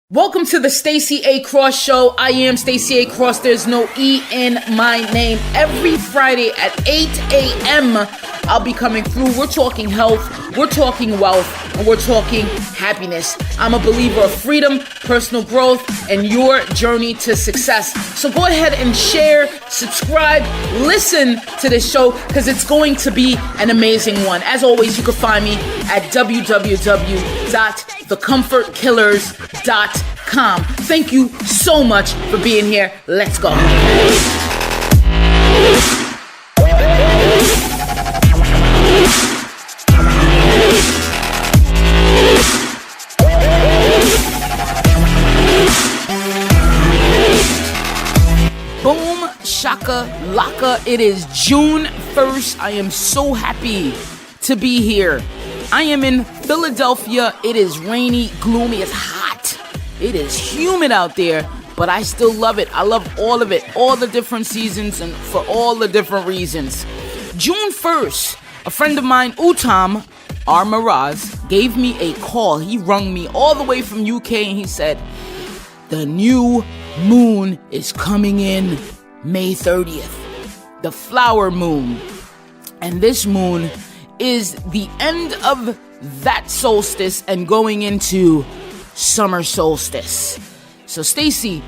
Welcome to the Stacy A Cross Show. I am Stacy A Cross. There's no E in my name. Every Friday at 8 a.m., I'll be coming through. We're talking health, we're talking wealth, and we're talking happiness. I'm a believer of freedom, personal growth, and your journey to success. So go ahead and share, subscribe, listen to this show because it's going to be an amazing one. As always, you can find me at www.thecomfortkillers.com. Thank you so much for being here. Let's go. Boom, shaka, laka. It is June 1st. I am so happy to be here. I am in Philadelphia. It is rainy, gloomy, it's hot. It is humid out there, but I still love it. I love all of it, all the different seasons and for all the different reasons. June 1st, a friend of mine, Utam R. Maraz, gave me a call. He rung me all the way from UK and he said, the new moon is coming in May 30th, the flower moon. And this moon is the end of that solstice and going into summer solstice. So Stacy,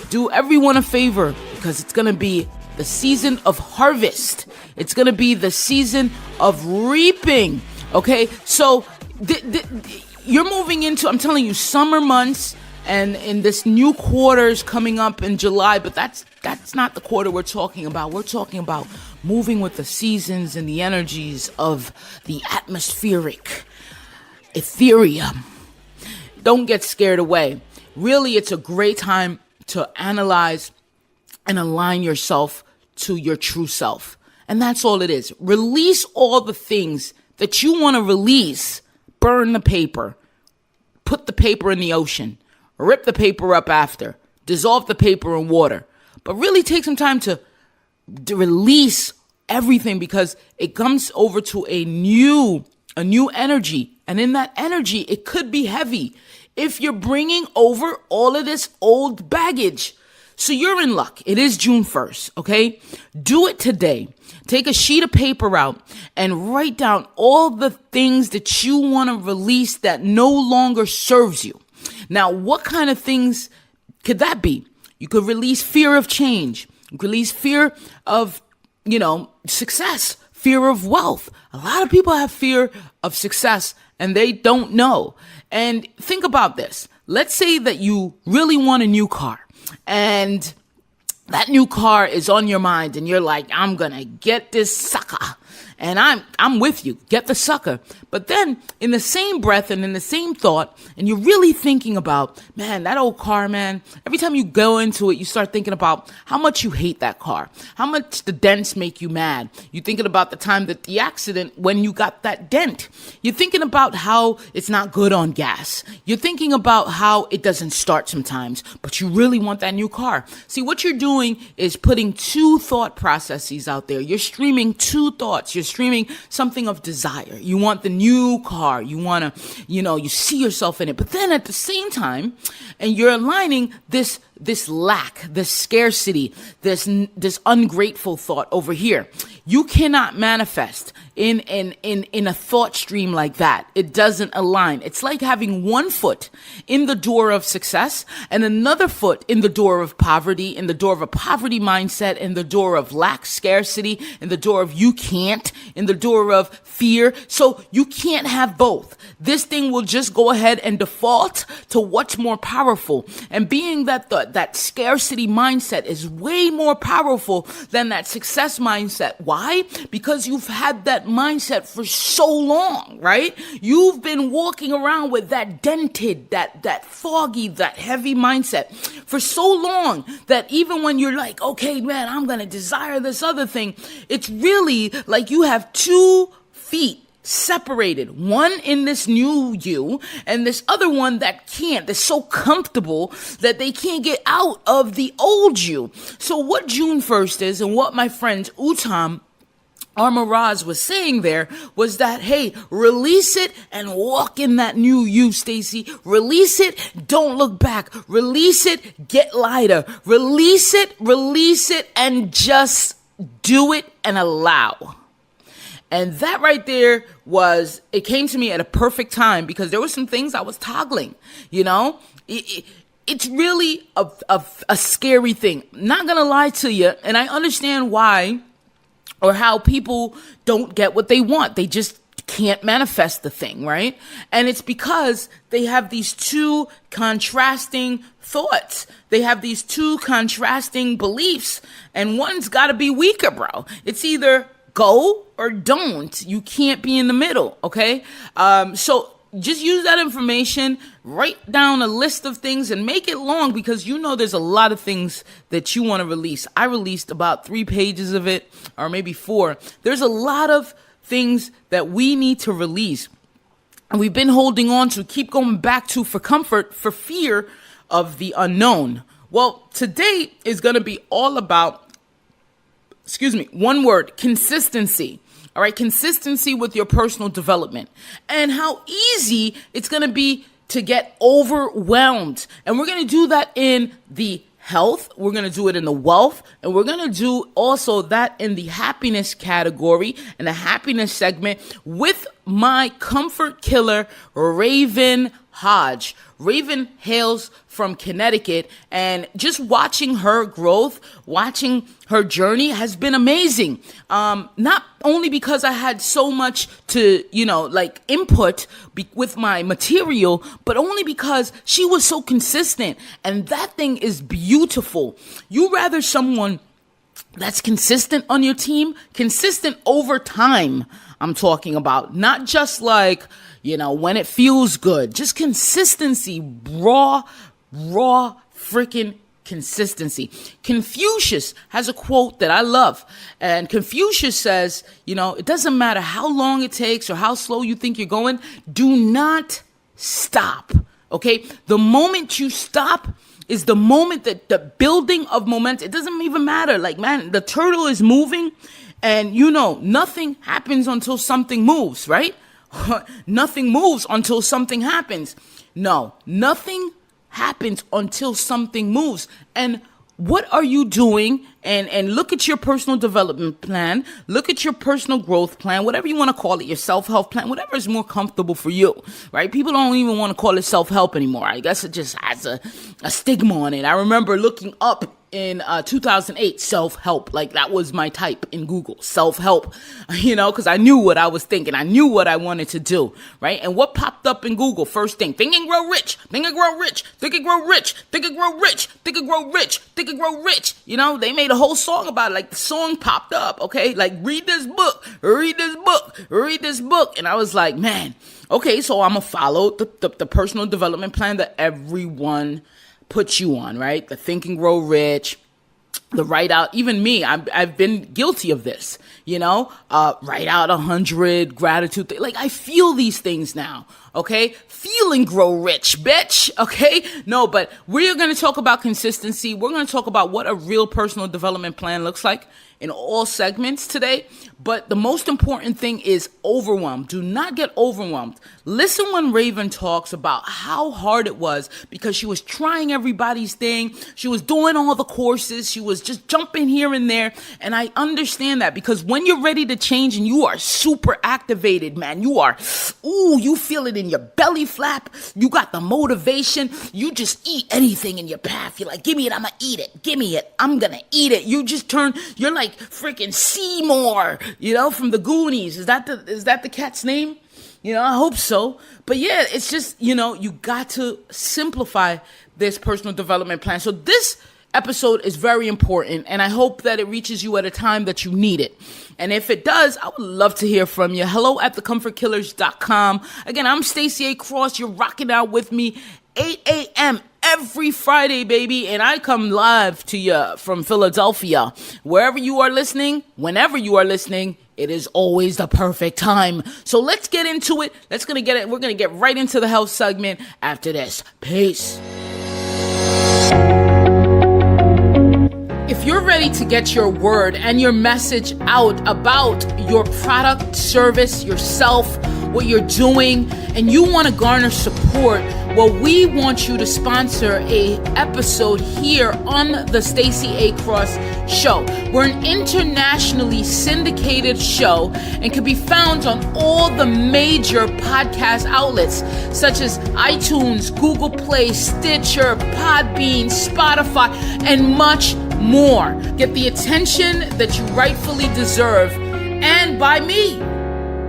do everyone a favor because it's going to be the season of harvest. It's going to be the season of reaping. Okay, so you're moving into, I'm telling you, summer months. And in this new quarter is coming up in July, but that's not the quarter we're talking about. We're talking about moving with the seasons and the energies of the atmospheric ethereum. Don't get scared away. Really, it's a great time to analyze and align yourself to your true self. And that's all it is. Release all the things that you want to release. Burn the paper. Put the paper in the ocean. Rip the paper up after. Dissolve the paper in water. But really take some time to release everything because it comes over to a new energy. And in that energy, it could be heavy if you're bringing over all of this old baggage. So you're in luck. It is June 1st, okay? Do it today. Take a sheet of paper out and write down all the things that you want to release that no longer serves you. Now, what kind of things could that be? You could release fear of change. You could release fear of, success, fear of wealth. A lot of people have fear of success and they don't know. And think about this. Let's say that you really want a new car and that new car is on your mind and you're like, I'm going to get this sucker. And I'm with you. Get the sucker. But then in the same breath and in the same thought, and you're really thinking about, man, that old car, man, every time you go into it, you start thinking about how much you hate that car, how much the dents make you mad. You're thinking about the time that the accident when you got that dent. You're thinking about how it's not good on gas. You're thinking about how it doesn't start sometimes, but you really want that new car. See, what you're doing is putting two thought processes out there. You're streaming two thoughts. You're streaming something of desire. You want the new car. You want to, you see yourself in it. But then at the same time, and you're aligning this lack, this scarcity, this ungrateful thought over here. You cannot manifest in a thought stream like that. It doesn't align. It's like having one foot in the door of success and another foot in the door of poverty, in the door of a poverty mindset, in the door of lack, scarcity, in the door of you can't, in the door of fear. So you can't have both. This thing will just go ahead and default to what's more powerful. And being that that scarcity mindset is way more powerful than that success mindset. Why? Because you've had that mindset for so long, right? You've been walking around with that dented, that foggy, that heavy mindset for so long that even when you're like, okay, man, I'm going to desire this other thing, it's really like you have 2 feet separated, one in this new you and this other one that can't, that's so comfortable that they can't get out of the old you. So what June 1st is and what my friend Utam Armoraz was saying there was that, hey, release it and walk in that new you, Stacy. Release it, don't look back. Release it, get lighter. Release it, and just do it and allow. And that right there it came to me at a perfect time because there were some things I was toggling, It's really a scary thing. Not gonna lie to you, and I understand why or how people don't get what they want. They just can't manifest the thing, right? And it's because they have these two contrasting thoughts. They have these two contrasting beliefs, and one's got to be weaker, bro. It's either go or don't. You can't be in the middle, okay? So just use that information, write down a list of things and make it long because there's a lot of things that you want to release. I released about 3 pages of it, or maybe 4. There's a lot of things that we need to release. And we've been holding on to, keep going back to for comfort, for fear of the unknown. Well, today is going to be all about, one word, consistency. All right, consistency with your personal development and how easy it's going to be to get overwhelmed. And we're going to do that in the health, we're going to do it in the wealth, and we're going to do also that in the happiness category and the happiness segment with my comfort killer, Raven Hodge. Raven hails from Connecticut, and just watching her growth, watching her journey has been amazing. Not only because I had so much to, input with my material, but only because she was so consistent, and that thing is beautiful. You rather someone that's consistent on your team, consistent over time, I'm talking about, not just when it feels good, just consistency, raw freaking consistency. Confucius has a quote that I love, and Confucius says, it doesn't matter how long it takes or how slow you think you're going, do not stop, okay? The moment you stop is the moment that the building of momentum, it doesn't even matter, the turtle is moving, and nothing happens until something moves, right? Nothing moves until something happens. No, nothing happens until something moves. And what are you doing? And look at your personal development plan. Look at your personal growth plan, whatever you want to call it, your self-help plan, whatever is more comfortable for you, right? People don't even want to call it self-help anymore. I guess it just has a stigma on it. I remember looking up in 2008, self-help, that was my type in Google, self-help, because I knew what I was thinking. I knew what I wanted to do, right? And what popped up in Google, first thing, think and grow rich, think and grow rich, think and grow rich, think and grow rich, think and grow rich, think and grow rich. They made a whole song about it, the song popped up, okay? Read this book, read this book, read this book. And I was like, man, okay, so I'm going to follow the personal development plan that everyone put you on, right? The think and grow rich, the write out, even me, I've been guilty of this, write out 100 gratitude. I feel these things now, okay? Feel and grow rich, bitch, okay? No, but we're going to talk about consistency. We're going to talk about what a real personal development plan looks like in all segments today. But the most important thing is overwhelmed. Do not get overwhelmed. Listen when Raven talks about how hard it was because she was trying everybody's thing. She was doing all the courses. She was just jumping here and there. And I understand that because when you're ready to change and you are super activated, man, you feel it in your belly flap. You got the motivation. You just eat anything in your path. You're like, give me it. I'm going to eat it. Give me it. I'm going to eat it. You're like freaking Seymour, from the Goonies. Is that the cat's name? I hope so. But yeah, it's just, you got to simplify this personal development plan. So this episode is very important, and I hope that it reaches you at a time that you need it. And if it does, I would love to hear from you. hello@thecomfortkillers.com. Again, I'm Stacy A. Cross. You're rocking out with me 8 a.m. every Friday, baby. And I come live to you from Philadelphia. Wherever you are listening, whenever you are listening, it is always the perfect time. So let's get into it. We're going to get right into the health segment after this. Peace. If you're ready to get your word and your message out about your product, service, yourself, what you're doing, and you want to garner support, well, we want you to sponsor a episode here on the Stacy A Show. We're an internationally syndicated show and can be found on all the major podcast outlets such as iTunes, Google Play, Stitcher, Podbean, Spotify, and much more. Get the attention that you rightfully deserve, and by me.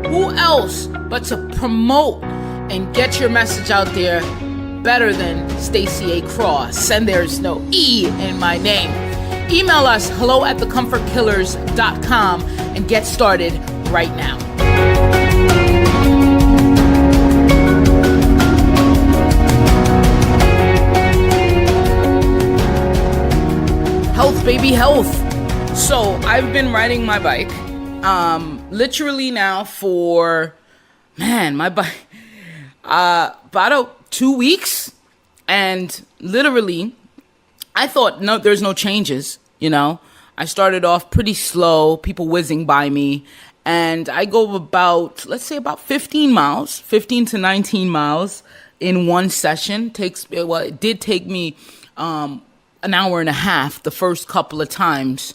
Who else but to promote and get your message out there better than Stacy A. Cross? And there's no E in my name. Email us hello@thecomfortkillers.com and get started right now. Health, baby, health. So I've been riding my bike literally now for, my bike, about 2 weeks. And literally, I thought, no, there's no changes, I started off pretty slow, people whizzing by me. And I go about, let's say about 15 to 19 miles in one session. It did take me an hour and a half the first couple of times.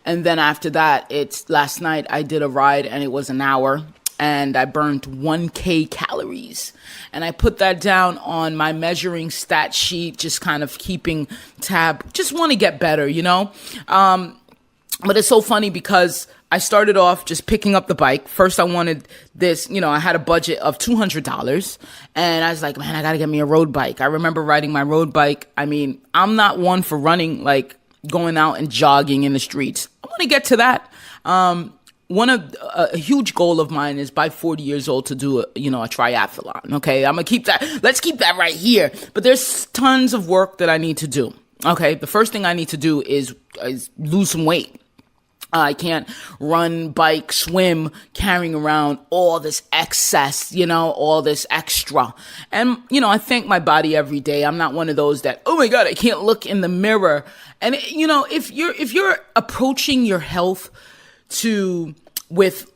And then after that, last night I did a ride and it was an hour and I burned 1K calories. And I put that down on my measuring stat sheet, just kind of keeping tab. Just want to get better, But it's so funny because I started off just picking up the bike. First, I wanted this, I had a budget of $200 and I was like, man, I got to get me a road bike. I remember riding my road bike. I mean, I'm not one for running, like going out and jogging in the streets. I want to get to that. A huge goal of mine is by 40 years old to do a triathlon. Okay. I'm going to keep that. Let's keep that right here. But there's tons of work that I need to do. Okay. The first thing I need to do is lose some weight. I can't run, bike, swim, carrying around all this excess, all this extra. And, I thank my body every day. I'm not one of those that, oh my God, I can't look in the mirror. And, if you're approaching your health with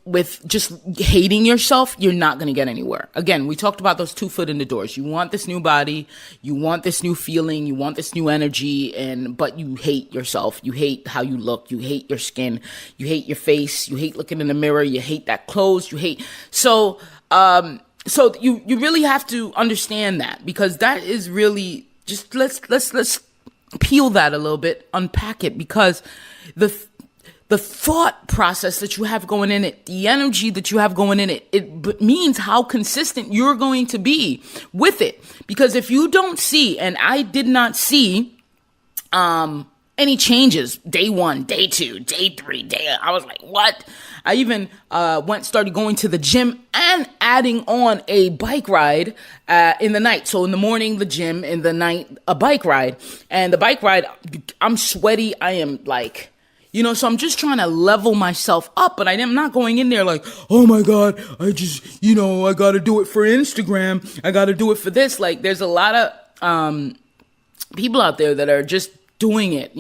just hating yourself, you're not going to get anywhere. Again, we talked about those 2 foot in the doors. You want this new body, you want this new feeling, you want this new energy, but you hate yourself. You hate how you look. You hate your skin. You hate your face. You hate looking in the mirror. You hate that clothes. So you really have to understand that, because that is really just, let's peel that a little bit, unpack it, because the thought process that you have going in it, the energy that you have going in it means how consistent you're going to be with it. Because if you don't see, and I did not see any changes day 1, day 2, day 3, I was like, what? I even started going to the gym and adding on a bike ride in the night. So in the morning, the gym, in the night, a bike ride. And the bike ride, I'm sweaty. I am like, so I'm just trying to level myself up, but I'm not going in there like, oh my God, I just, I got to do it for Instagram. I got to do it for this. Like, there's a lot of people out there that are just doing it,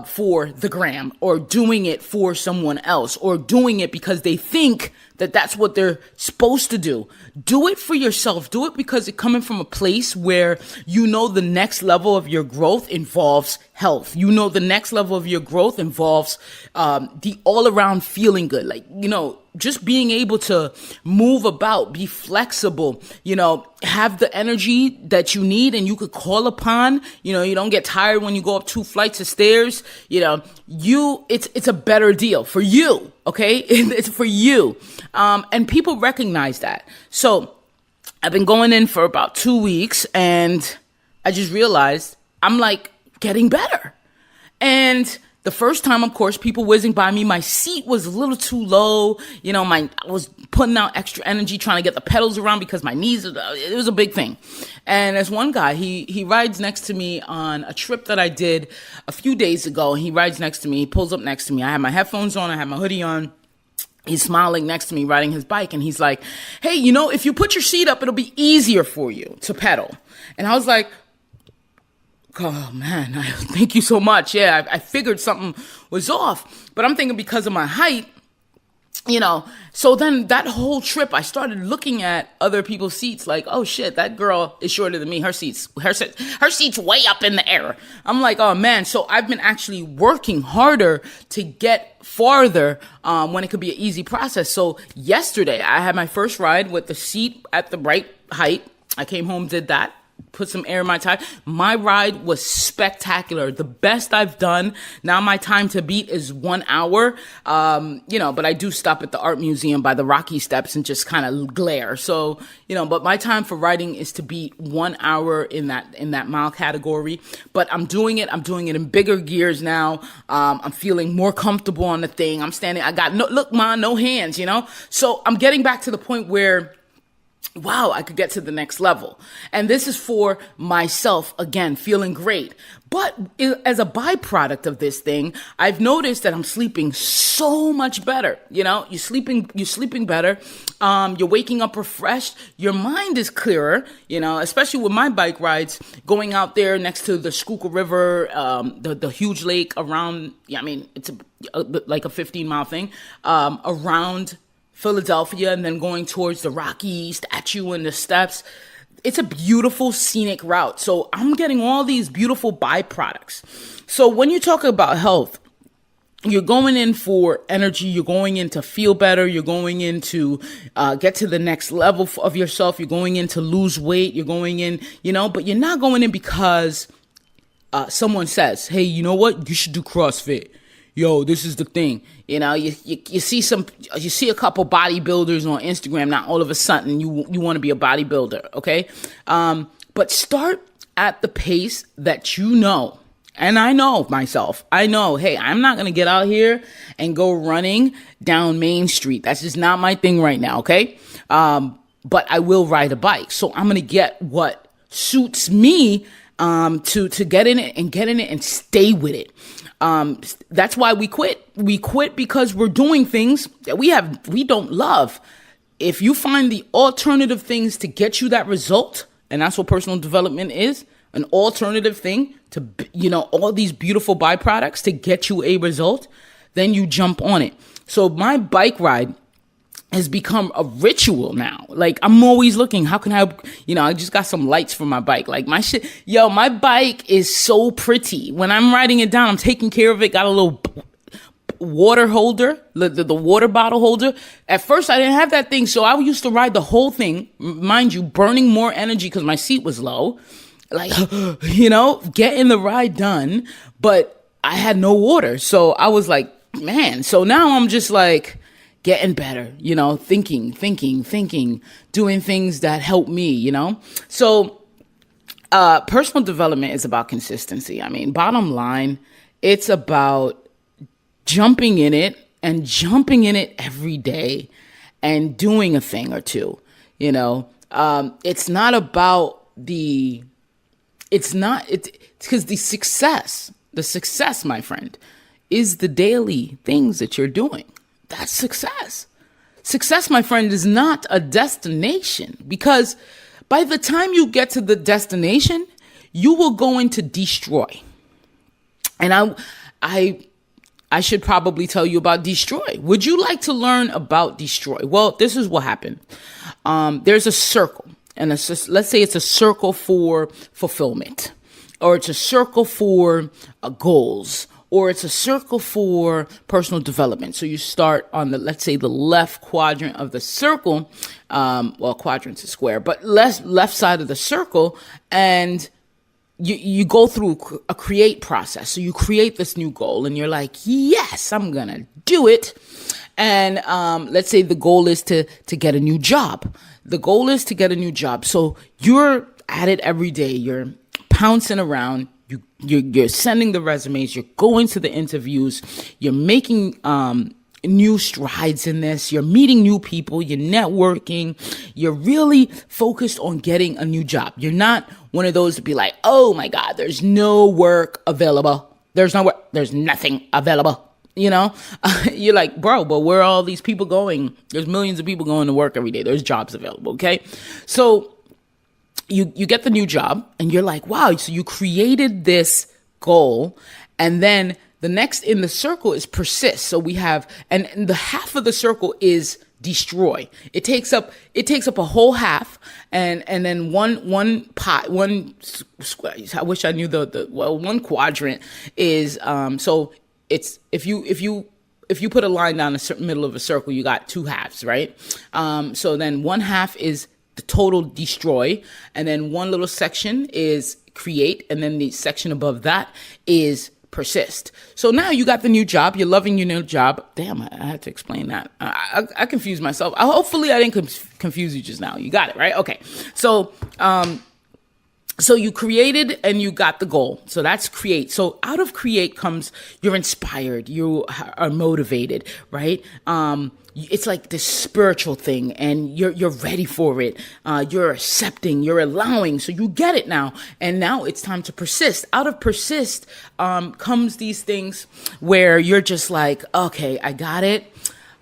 for the gram, or doing it for someone else, or doing it because they think that that's what they're supposed to do. Do it for yourself. Do it because it's coming from a place where the next level of your growth involves health. The next level of your growth involves the all-around feeling good. Like, just being able to move about, be flexible, have the energy that you need and you could call upon. You don't get tired when you go up 2 flights of stairs. It's a better deal for you. Okay. It's for you. And people recognize that. So I've been going in for about 2 weeks and I just realized I'm like getting better. And the first time, of course, people whizzing by me, my seat was a little too low. I was putting out extra energy trying to get the pedals around because my knees, it was a big thing. And there's one guy, he rides next to me on a trip that I did a few days ago. He rides next to me, he pulls up next to me. I have my headphones on, I have my hoodie on. He's smiling next to me, riding his bike. And he's like, hey, if you put your seat up, it'll be easier for you to pedal. And I was like, Oh man, thank you so much. Yeah, I figured something was off, but I'm thinking because of my height, so then that whole trip, I started looking at other people's seats like, oh shit, that girl is shorter than me. Her seat's way up in the air. I'm like, oh man. So I've been actually working harder to get farther when it could be an easy process. So yesterday I had my first ride with the seat at the right height. I came home, did that. Put some air in my tire. My ride was spectacular. The best I've done. Now my time to beat is 1 hour. But I do stop at the art museum by the Rocky Steps and just kind of glare. So, but my time for riding is to beat 1 hour in that mile category. But I'm doing it in bigger gears now. I'm feeling more comfortable on the thing. I'm standing. I got no hands, So I'm getting back to the point where, wow, I could get to the next level. And this is for myself, again, feeling great. But as a byproduct of this thing, I've noticed that I'm sleeping so much better. You're sleeping better. You're waking up refreshed. Your mind is clearer, especially with my bike rides, going out there next to the Schuylkill River, the huge lake around, it's like a 15-mile thing, around Philadelphia, and then going towards the Rocky statue and the steps. It's a beautiful scenic route. So I'm getting all these beautiful byproducts. So when you talk about health, you're going in for energy, you're going in to feel better, you're going in to get to the next level of yourself, you're going in to lose weight, you're going in, but you're not going in because someone says, hey, you know what, you should do CrossFit. Yo, this is the thing. You see a couple bodybuilders on Instagram. Now all of a sudden you want to be a bodybuilder, okay? But start at the pace that you know. And I know myself. I know, hey, I'm not going to get out here and go running down Main Street. That's just not my thing right now, okay? But I will ride a bike. So I'm going to get what suits me to get in it and stay with it. That's why we quit. We quit because we're doing things that we don't love. If you find the alternative things to get you that result, and that's what personal development is, an alternative thing to, all these beautiful byproducts to get you a result, then you jump on it. So my bike ride has become a ritual now. Like, I'm always looking, how can I, I just got some lights for my bike. Like my bike is so pretty. When I'm riding it down, I'm taking care of it. Got a little water holder, the water bottle holder. At first I didn't have that thing. So I used to ride the whole thing, mind you, burning more energy because my seat was low. Like, getting the ride done, but I had no water. So I was like, man, so now I'm just like, getting better, thinking, doing things that help me, So, personal development is about consistency. Bottom line, it's about jumping in it every day and doing a thing or two, it's not about it's because the success, my friend, is the daily things that you're doing. That's success. Success, my friend, is not a destination, because by the time you get to the destination, you will go into destroy. And I should probably tell you about destroy. Would you like to learn about destroy? Well, this is what happened. There's a circle, and let's say it's a circle for fulfillment, or it's a circle for goals, or it's a circle for personal development. So you start on let's say the left quadrant of the circle. Quadrant's a square, but left side of the circle, and you go through a create process. So you create this new goal, and you're like, yes, I'm gonna do it. And let's say the goal is to get a new job. The goal is to get a new job. So you're at it every day. You're pouncing around. You're sending the resumes, you're going to the interviews, you're making new strides in this, you're meeting new people, you're networking, you're really focused on getting a new job. You're not one of those to be like, oh my God, there's no work available. There's no work, there's nothing available. You're like, bro, but where are all these people going? There's millions of people going to work every day. There's jobs available, okay? So you get the new job and you're like, wow, so you created this goal. And then the next in the circle is persist. So we have, and the half of the circle is destroy. It takes up a whole half, and then one pot, one square. I wish I knew one quadrant is, so it's, if you put a line down the middle of a circle, you got two halves, right? So then one half is the total destroy, and then one little section is create, and then the section above that is persist. So now you got the new job. You're loving your new job. Damn, I had to explain that. I confused myself. Hopefully I didn't confuse you just now. You got it, right? Okay. So, so you created and you got the goal. So that's create. So out of create comes you're inspired. You are motivated, right? It's like this spiritual thing, and you're ready for it. You're accepting, you're allowing. So you get it now. And now it's time to persist. Out of persist comes these things where you're just like, okay, I got it.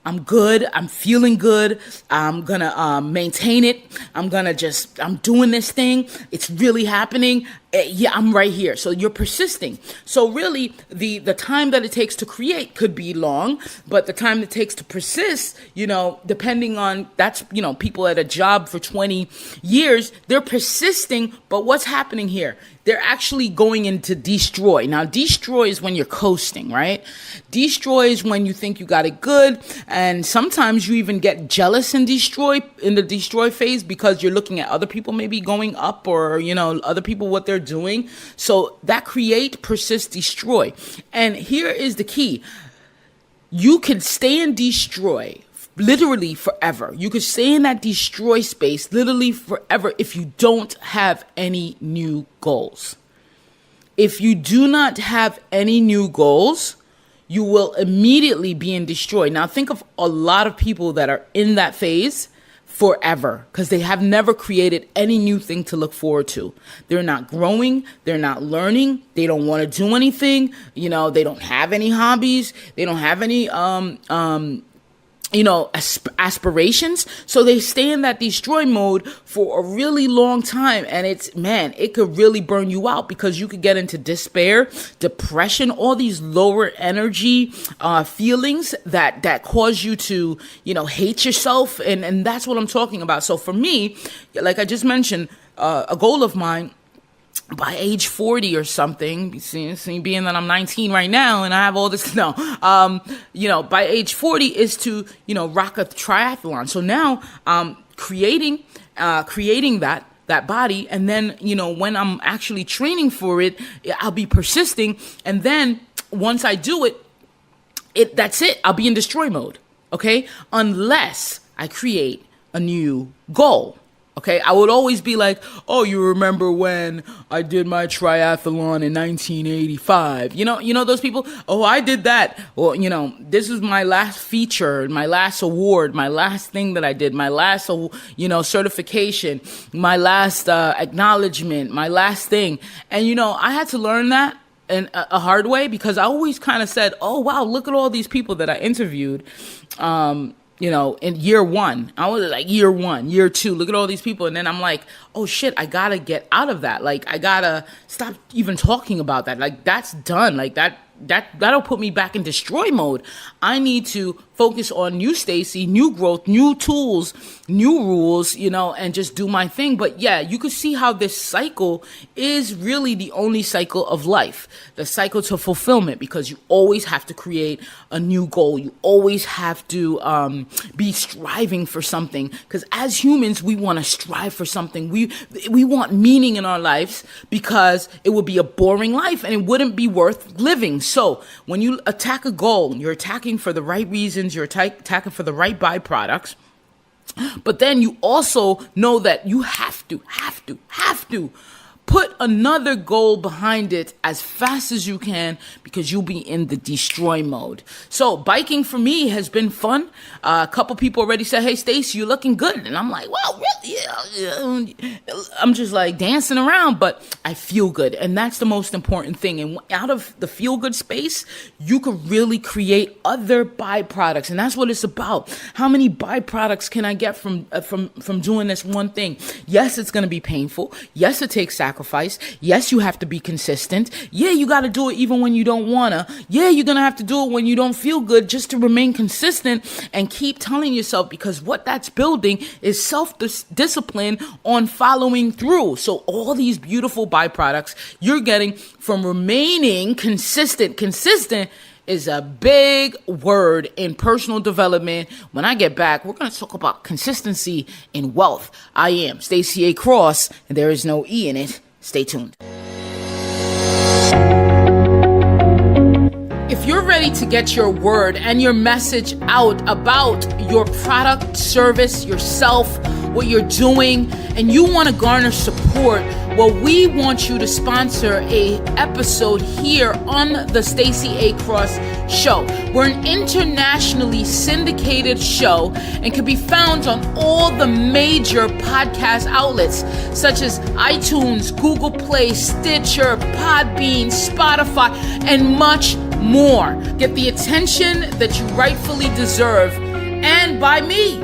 I'm good. I'm feeling good. I'm going to maintain it. I'm doing this thing. It's really happening. Yeah, I'm right here. So you're persisting. So really the time that it takes to create could be long, but the time it takes to persist, depending on people at a job for 20 years, they're persisting. But what's happening here? They're actually going into destroy. Now, destroy is when you're coasting, right? Destroy is when you think you got it good. And sometimes you even get jealous in the destroy phase, because you're looking at other people maybe going up, or, other people, what they're doing. So that create, persist, destroy. And here is the key. You can stay in destroy literally forever. You could stay in that destroy space literally forever if you don't have any new goals. If you do not have any new goals, you will immediately be in destroy. Now think of a lot of people that are in that phase forever, because they have never created any new thing to look forward to. They're not growing. They're not learning. They don't want to do anything. They don't have any hobbies. They don't have any aspirations. So they stay in that destroy mode for a really long time. And it could really burn you out, because you could get into despair, depression, all these lower energy feelings that cause you to, hate yourself. And that's what I'm talking about. So for me, like I just mentioned, a goal of mine by age 40 or something, being that I'm 19 right now and I have all this, by age 40 is to, rock a triathlon. So now I'm creating that body. And then, when I'm actually training for it, I'll be persisting. And then once I do that's it. I'll be in destroy mode. Okay. Unless I create a new goal. Okay, I would always be like, oh, you remember when I did my triathlon in 1985? You know those people? Oh, I did that. Well, this is my last feature, my last award, my last thing that I did, my last, certification, my last acknowledgement, my last thing. And, I had to learn that in a hard way, because I always kind of said, oh, wow, look at all these people that I interviewed, in year one. I was like year one, year two, look at all these people. And then I'm like, oh shit, I gotta get out of that. Like, I gotta stop even talking about that. Like, that's done. Like that'll put me back in destroy mode. I need to focus on new Stacy, new growth, new tools, new rules, and just do my thing. But yeah, you can see how this cycle is really the only cycle of life, the cycle to fulfillment, because you always have to create a new goal. You always have to be striving for something, because as humans, we want to strive for something. We want meaning in our lives, because it would be a boring life and it wouldn't be worth living. So when you attack a goal, you're attacking for the right reasons, you're attacking for the right byproducts. But then you also know that you have to put another goal behind it as fast as you can, because you'll be in the destroy mode. So biking for me has been fun. A couple people already said, hey, Stacy, you're looking good. And I'm like, well, really? Yeah. I'm just like dancing around, but I feel good. And that's the most important thing. And out of the feel good space, you could really create other byproducts. And that's what it's about. How many byproducts can I get from doing this one thing? Yes, it's going to be painful. Yes, it takes sacrifice. Yes, you have to be consistent. Yeah, you got to do it even when you don't want to. Yeah, you're going to have to do it when you don't feel good, just to remain consistent and keep telling yourself, because what that's building is self-discipline on following through. So all these beautiful byproducts you're getting from remaining consistent. Consistent is a big word in personal development. When I get back, we're going to talk about consistency in wealth. I am Stacy A. Cross, and there is no E in it. Stay tuned. If you're ready to get your word and your message out about your product, service, yourself, what you're doing, and you want to garner support, well, we want you to sponsor a episode here on the Stacy A. Cross Show. We're an internationally syndicated show and can be found on all the major podcast outlets such as iTunes, Google Play, Stitcher, Podbean, Spotify, and much more. Get the attention that you rightfully deserve, and by me.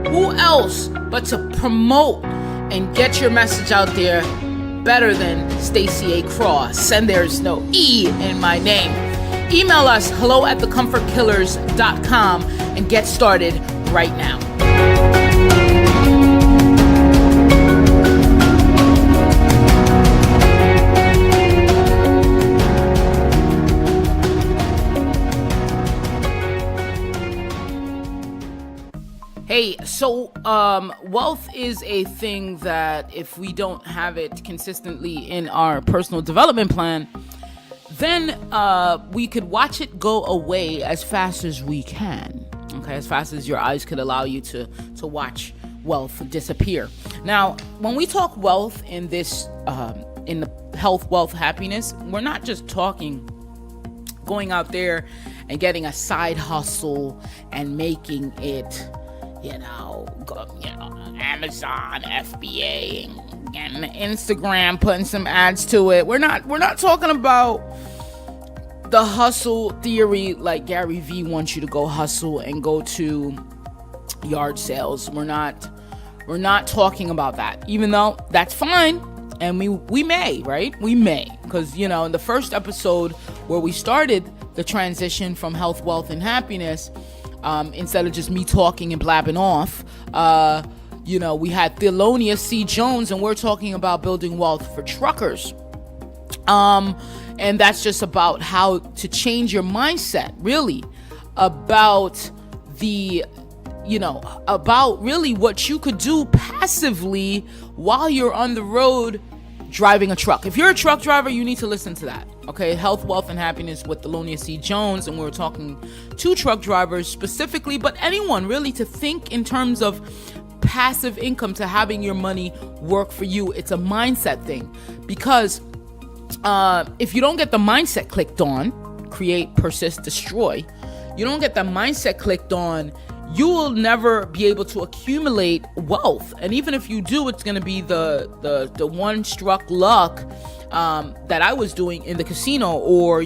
Who else but to promote and get your message out there better than Stacy A. Cross? And there's no E in my name. Email us hello@thecomfortkillers.com and get started right now. Hey, so wealth is a thing that if we don't have it consistently in our personal development plan, then we could watch it go away as fast as we can. Okay, as fast as your eyes could allow you to watch wealth disappear. Now, when we talk wealth in this, in the health, wealth, happiness, we're not just talking going out there and getting a side hustle and making it, Amazon, FBA, and Instagram, putting some ads to it. We're not talking about the hustle theory like Gary Vee wants you to go hustle and go to yard sales. We're not talking about that, even though that's fine. And we may, right? We may, because, in the first episode where we started the transition from health, wealth, and happiness, instead of just me talking and blabbing off, we had Thelonious C. Jones, and we're talking about building wealth for truckers. And that's just about how to change your mindset, really, about about really what you could do passively while you're on the road driving a truck. If you're a truck driver, you need to listen to that. Okay, Health, Wealth, and Happiness with Thelonious C. Jones, and we're talking to truck drivers specifically, but anyone really, to think in terms of passive income, to having your money work for you. It's a mindset thing, because if you don't get the mindset clicked on, create, persist, destroy, you don't get the mindset clicked on, you will never be able to accumulate wealth. And even if you do, it's going to be the one struck luck that I was doing in the casino, or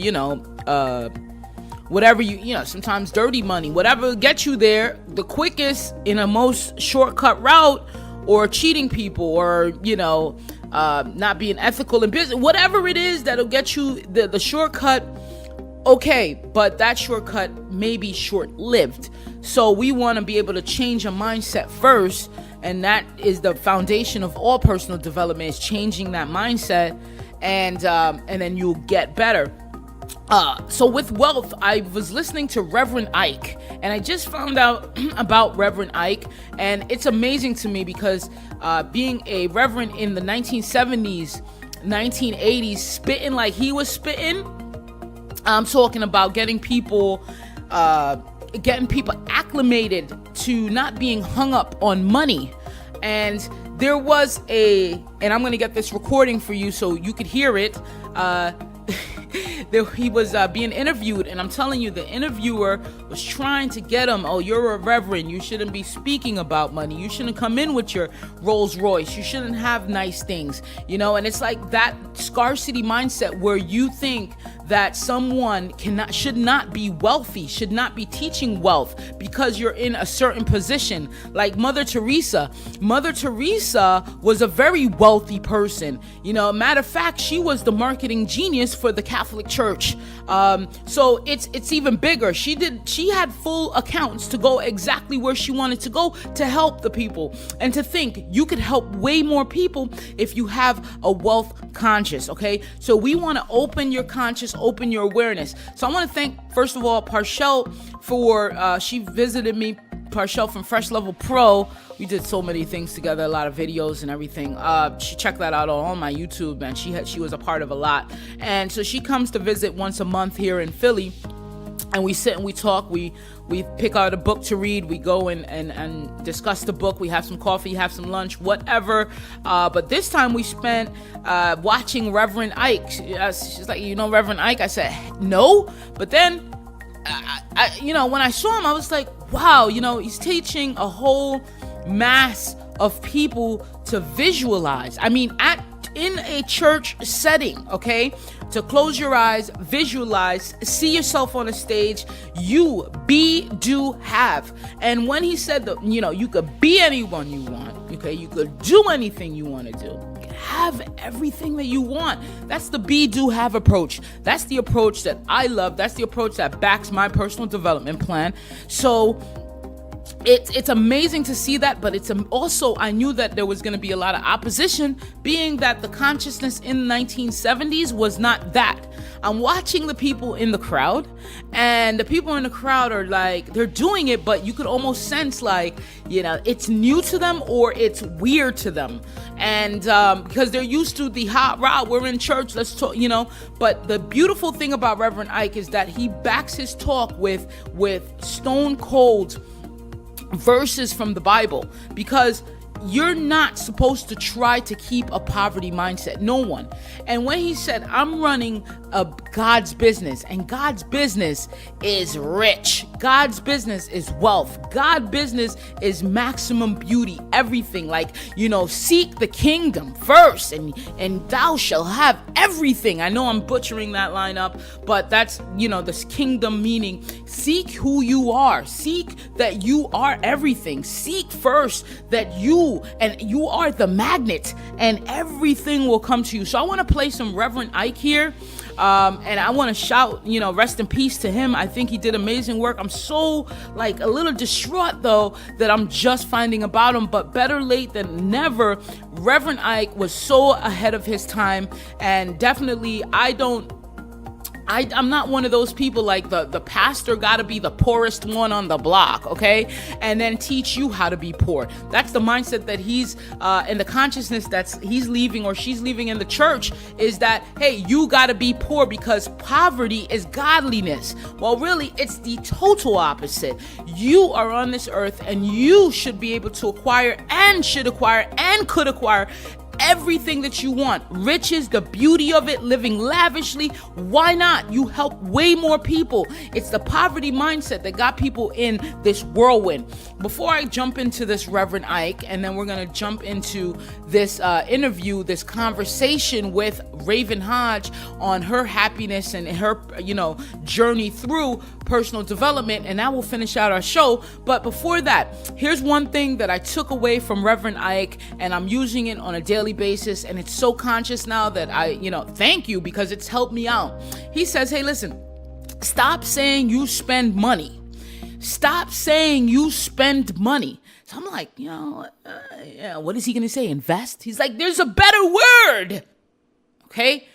whatever sometimes dirty money, whatever gets you there the quickest in a most shortcut route, or cheating people, or not being ethical in business, whatever it is that'll get you the shortcut. Okay, but that shortcut may be short-lived. So we want to be able to change a mindset first, and that is the foundation of all personal development, is changing that mindset, and then you'll get better. So with wealth, I was listening to Reverend Ike, and I just found out about Reverend Ike, and it's amazing to me because being a reverend in the 1970s, 1980s, spitting like he was spitting, I'm talking about getting people acclimated to not being hung up on money. And there was and I'm going to get this recording for you so you could hear it. He was being interviewed, and I'm telling you, the interviewer was trying to get him, oh, you're a reverend, you shouldn't be speaking about money, you shouldn't come in with your Rolls Royce, you shouldn't have nice things, and it's like that scarcity mindset where you think that someone should not be wealthy, should not be teaching wealth because you're in a certain position. Like Mother Teresa was a very wealthy person. Matter of fact, she was the marketing genius for the Catholic Church. So it's even bigger. She had full accounts to go exactly where she wanted to go to help the people. And to think you could help way more people if you have a wealth conscious, okay? So we want to open your conscious, open your awareness. So I want to thank, first of all, Parshell for, she visited me, Parshell from Fresh Level Pro. We did so many things together, a lot of videos and everything. She checked that out on my YouTube, and she was a part of a lot. And so she comes to visit once a month here in Philly, and we sit and we talk. We pick out a book to read. We go and discuss the book. We have some coffee, have some lunch, whatever. But this time we spent watching Reverend Ike. She's like, Reverend Ike? I said, no. But then, when I saw him, I was like, wow, he's teaching a whole mass of people to visualize. I mean, in a church setting, okay? To close your eyes, visualize, see yourself on a stage, you be, do, have. And when he said that, you could be anyone you want, okay? You could do anything you want to do. You could have everything that you want. That's the be, do, have approach. That's the approach that I love. That's the approach that backs my personal development plan. So it's amazing to see that, but it's also, I knew that there was going to be a lot of opposition, being that the consciousness in the 1970s was not that. I'm watching the people in the crowd, and the people in the crowd are like, they're doing it, but you could almost sense like, it's new to them or it's weird to them. And because they're used to the hot rah, we're in church, let's talk, But the beautiful thing about Reverend Ike is that he backs his talk with stone cold verses from the Bible, because you're not supposed to try to keep a poverty mindset. No one. And when he said, I'm running God's business, and God's business is rich. God's business is wealth. God's business is maximum beauty, everything. Like, seek the kingdom first and thou shall have everything. I know I'm butchering that line up, but that's, this kingdom meaning seek who you are. Seek that you are everything. Seek first that you are the magnet, and everything will come to you. So I want to play some Reverend Ike here. And I want to shout, rest in peace to him. I think he did amazing work. I'm so a little distraught though that I'm just finding about him, but better late than never. Reverend Ike was so ahead of his time, and definitely I'm not one of those people like the pastor got to be the poorest one on the block, okay? And then teach you how to be poor. That's the mindset that he's and the consciousness that's he's leaving or she's leaving in the church, is that, hey, you got to be poor because poverty is godliness. Well, really, it's the total opposite. You are on this earth, and you should be able to acquire and should acquire and could acquire everything that you want. Riches, the beauty of it, living lavishly. Why not? You help way more people. It's the poverty mindset that got people in this whirlwind. Before I jump into this Reverend Ike, and then we're going to jump into this interview, this conversation with Raven Hodge on her happiness and her, journey through personal development, and that will finish out our show. But before that, here's one thing that I took away from Reverend Ike, and I'm using it on a daily basis, and it's so conscious now that I, thank you, because it's helped me out. He says, hey, listen, stop saying you spend money. Stop saying you spend money. So I'm like, what is he going to say? Invest? He's like, there's a better word. Okay?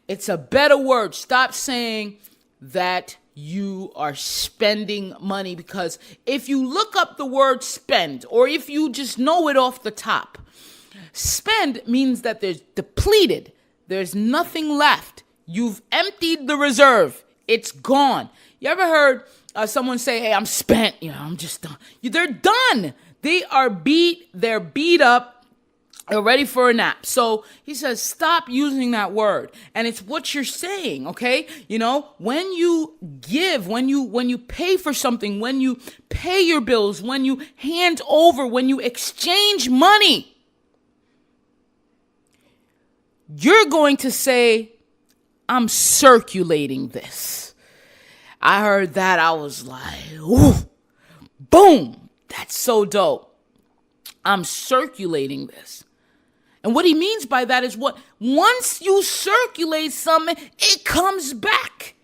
It's a better word. Stop saying that you are spending money, because if you look up the word spend, or if you just know it off the top, spend means that there's depleted. There's nothing left. You've emptied the reserve. It's gone. You ever heard someone say, hey, I'm spent. I'm just done. They're done. They're beat up. You're ready for a nap. So he says, stop using that word. And it's what you're saying, okay? You know, when you give, when you pay for something, when you pay your bills, when you hand over, when you exchange money, you're going to say, I'm circulating this. I heard that. I was like, ooh, boom. That's so dope. I'm circulating this. And what he means by that is once you circulate something, it comes back.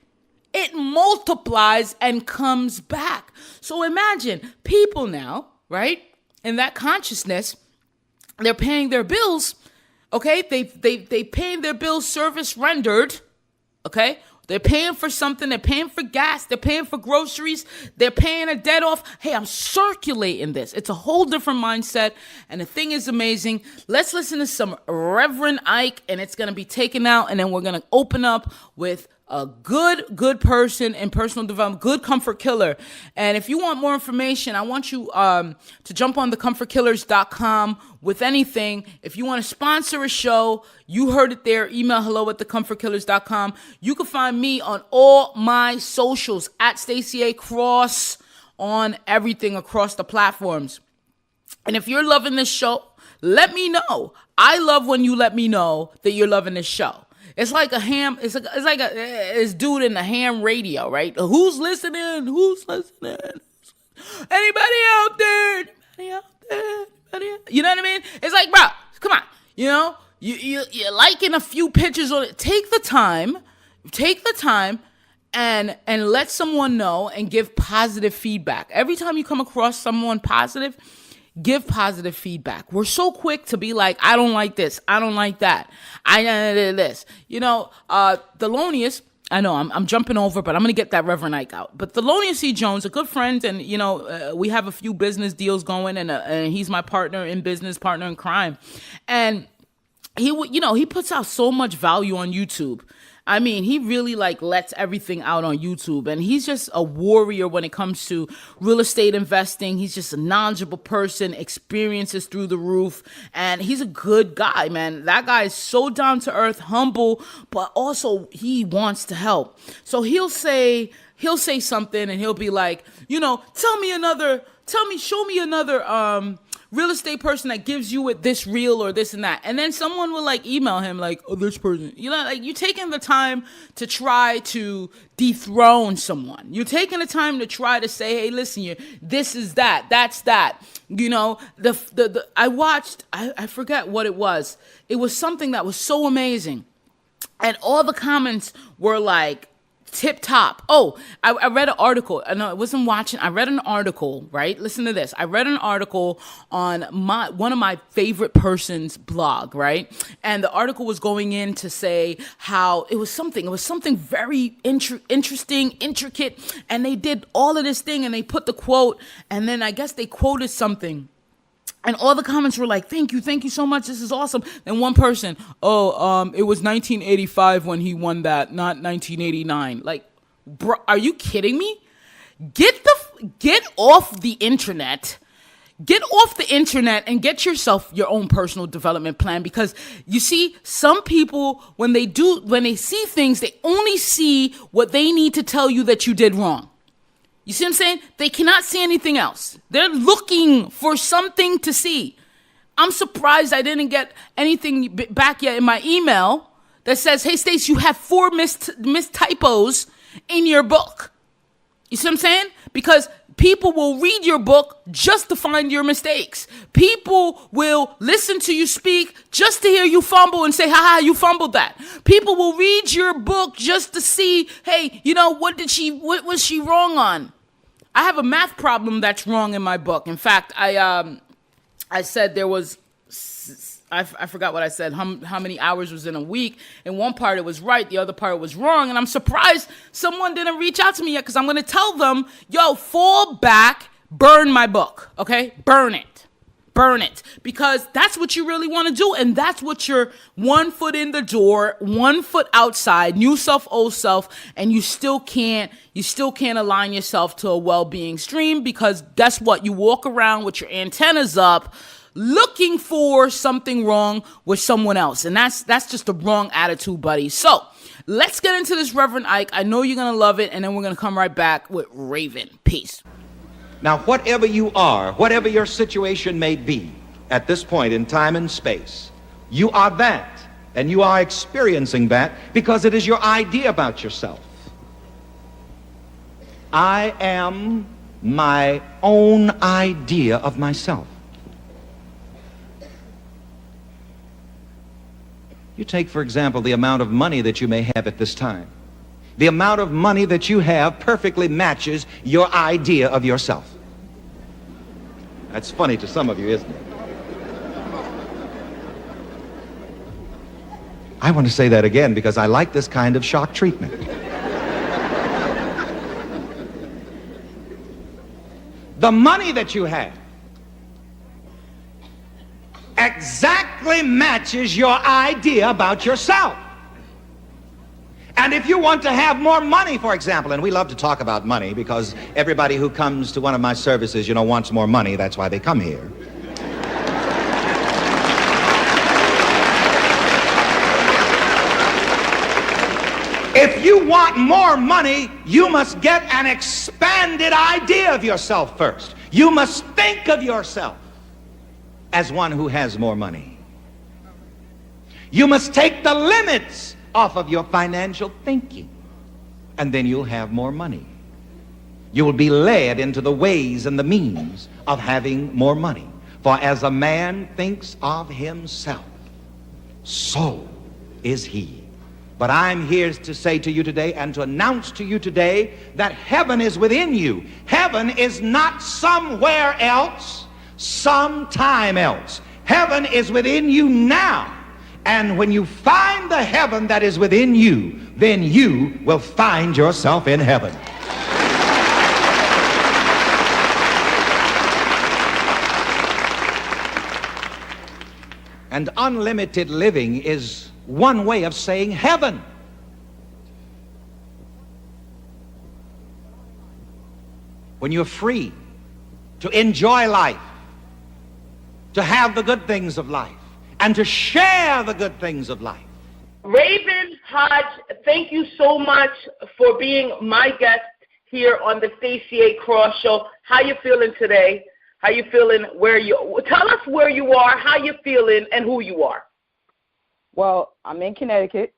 It multiplies and comes back. So imagine people now, right? In that consciousness, they're paying their bills, okay? They paying their bills, service rendered, okay? They're paying for something. They're paying for gas. They're paying for groceries. They're paying a debt off. Hey, I'm circulating this. It's a whole different mindset. And the thing is amazing. Let's listen to some Reverend Ike, and it's going to be taken out. And then we're going to open up with a good person in personal development, good comfort killer. And if you want more information, I want you to jump on the comfortkillers.com with anything. If you want to sponsor a show, you heard it there. Email hello@thecomfortkillers.com. You can find me on all my socials at Stacy A Cross on everything across the platforms. And if you're loving this show, let me know. I love when you let me know that you're loving this show. It's like a ham. It's like this dude in the ham radio, right? Who's listening? Who's listening? Anybody out there? Anybody out there? Anybody out? You know what I mean? It's like, bro, come on. You know, you're liking a few pictures on it. Take the time, and let someone know and give positive feedback. Every time you come across someone positive, give positive feedback. We're so quick to be like, I don't like this. I don't like that. I this. You know, Thelonious, I know I'm jumping over, but I'm going to get that Reverend Ike out. But Thelonious C. Jones, a good friend, and, you know, we have a few business deals going, and he's my partner in business, partner in crime. And he puts out so much value on YouTube. I mean, he really lets everything out on YouTube, and he's just a warrior when it comes to real estate investing. He's just a knowledgeable person, experiences through the roof, and he's a good guy, man. That guy is so down to earth, humble, but also he wants to help. So he'll say something, and he'll be like, you know, show me another real estate person that gives you this reel or this and that. And then someone will email him oh, this person, you know, you're taking the time to try to dethrone someone. You're taking the time to try to say, hey, listen, this is that, that's that. You know, I forget what it was. It was something that was so amazing. And all the comments were tip top. Oh, I read an article. No, I wasn't watching. I read an article, right? Listen to this. I read an article on one of my favorite person's blog, right? And the article was going in to say how it was something very interesting, intricate. And they did all of this thing and they put the quote, and then I guess they quoted something. And all the comments were like, thank you so much. This is awesome. And one person, it was 1985 when he won that, not 1989. Bro, are you kidding me? Get off the internet. Get off the internet and get yourself your own personal development plan, because you see, some people, when they see things, they only see what they need to tell you that you did wrong. You see what I'm saying? They cannot see anything else. They're looking for something to see. I'm surprised I didn't get anything back yet in my email that says, hey, Stace, you have 4 missed typos in your book. You see what I'm saying? Because people will read your book just to find your mistakes. People will listen to you speak just to hear you fumble and say, ha, you fumbled that. People will read your book just to see, hey, you know, what was she wrong on? I have a math problem that's wrong in my book. In fact, I said there was, I forgot what I said, how many hours was in a week. In one part it was right, the other part was wrong. And I'm surprised someone didn't reach out to me yet, because I'm going to tell them, yo, fall back, burn my book, okay? Burn it. Because that's what you really want to do. And that's what you're 1 foot in the door, 1 foot outside, new self, old self. And you still can't align yourself to a well-being stream, because guess what? You walk around with your antennas up, looking for something wrong with someone else. And that's just the wrong attitude, buddy. So let's get into this, Reverend Ike. I know you're going to love it. And then we're going to come right back with Raven. Peace. Now, whatever you are, whatever your situation may be at this point in time and space, you are that. And you are experiencing that because it is your idea about yourself. I am my own idea of myself. You take, for example, the amount of money that you may have at this time. The amount of money that you have perfectly matches your idea of yourself. That's funny to some of you, isn't it? I want to say that again because I like this kind of shock treatment. The money that you have exactly matches your idea about yourself. And if you want to have more money, for example, and we love to talk about money because everybody who comes to one of my services, wants more money. That's why they come here. If you want more money, you must get an expanded idea of yourself first. You must think of yourself as one who has more money. You must take the limits off of your financial thinking, and then you'll have more money. You will be led into the ways and the means of having more money. For as a man thinks of himself, so is he. But I'm here to say to you today and to announce to you today that heaven is within you. Heaven is not somewhere else, sometime else. Heaven is within you now. And when you find the heaven that is within you, then you will find yourself in heaven. And unlimited living is one way of saying heaven. When you're free to enjoy life, to have the good things of life, and to share the good things of life. Raven, Hodge, thank you so much for being my guest here on the Stacy A Cross Show. How you feeling today? How you feeling? Tell us where you are, how you feeling, and who you are. Well, I'm in Connecticut.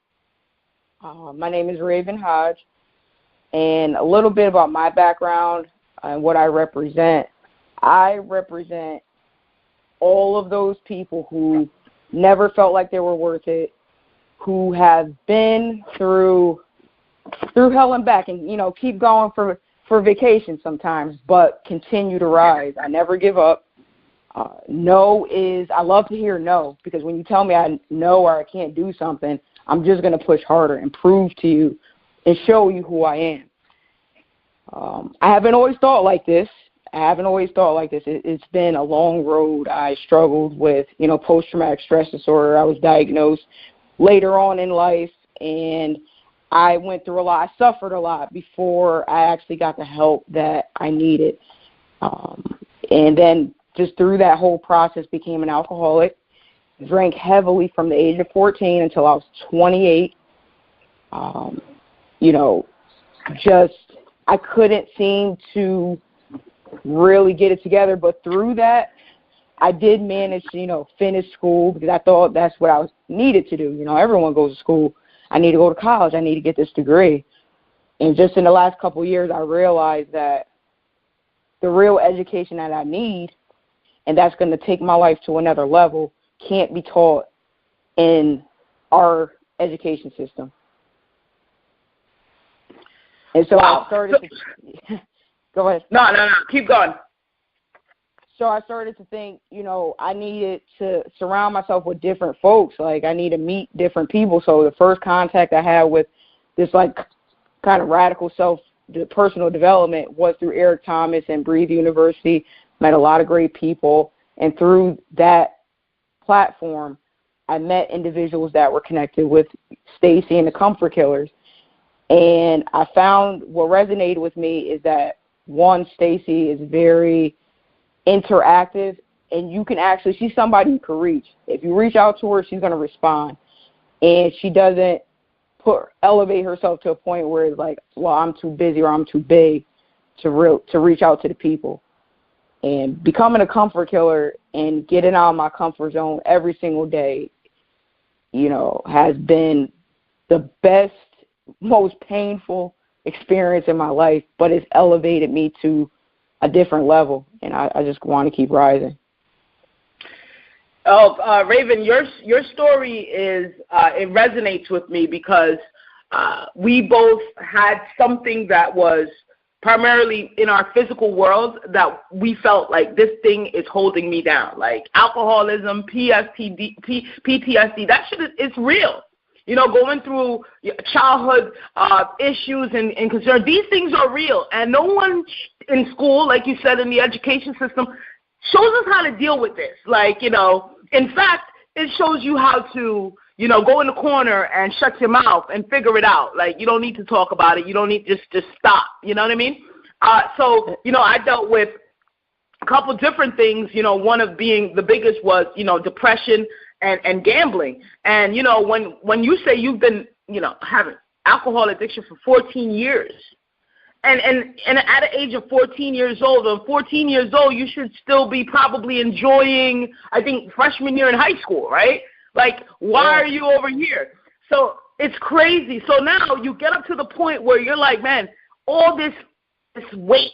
My name is Raven Hodge, and a little bit about my background and what I represent. I represent all of those people who never felt like they were worth it, who have been through hell and back, and keep going for vacation sometimes, but continue to rise. I never give up. No is, I love to hear no, because when you tell me I know or I can't do something, I'm just going to push harder and prove to you and show you who I am. I haven't always thought like this. It's been a long road. I struggled with, post-traumatic stress disorder. I was diagnosed later on in life, and I went through a lot. I suffered a lot before I actually got the help that I needed. And then just through that whole process, became an alcoholic, drank heavily from the age of 14 until I was 28. I couldn't seem to really get it together, but through that, I did manage to, finish school because I thought that's what I needed to do. Everyone goes to school. I need to go to college. I need to get this degree. And just in the last couple of years, I realized that the real education that I need, and that's going to take my life to another level, can't be taught in our education system. And so I started to go ahead. No, keep going. So I started to think, I needed to surround myself with different folks. Like, I need to meet different people. So the first contact I had with this, kind of radical personal development was through Eric Thomas and Breathe University. Met a lot of great people. And through that platform, I met individuals that were connected with Stacy and the Comfort Killers. And I found what resonated with me is that, one, Stacy is very interactive and you can actually, she's somebody you can reach. If you reach out to her, she's going to respond. And she doesn't elevate herself to a point where it's like, well, I'm too busy or I'm too big to reach out to the people. And becoming a comfort killer and getting out of my comfort zone every single day, you know, has been the best, most painful experience in my life, but it's elevated me to a different level, and I just want to keep rising. Oh, Raven, your story is it resonates with me because we both had something that was primarily in our physical world that we felt like this thing is holding me down, like alcoholism, PTSD, that shit is real. You know, going through childhood issues and concerns, these things are real. And no one in school, like you said, in the education system, shows us how to deal with this. Like, you know, in fact, it shows you how to, you know, go in the corner and shut your mouth and figure it out. Like, you don't need to talk about it. You don't need just stop. You know what I mean? So, you know, I dealt with a couple different things. You know, one of being the biggest was, you know, depression and gambling. And, you know, when you say you've been, you know, having alcohol addiction for 14 years, and at the age of 14 years old, you should still be probably enjoying, I think, freshman year in high school, right? Like, why are you over here? So it's crazy. So now you get up to the point where you're like, man, all this weight,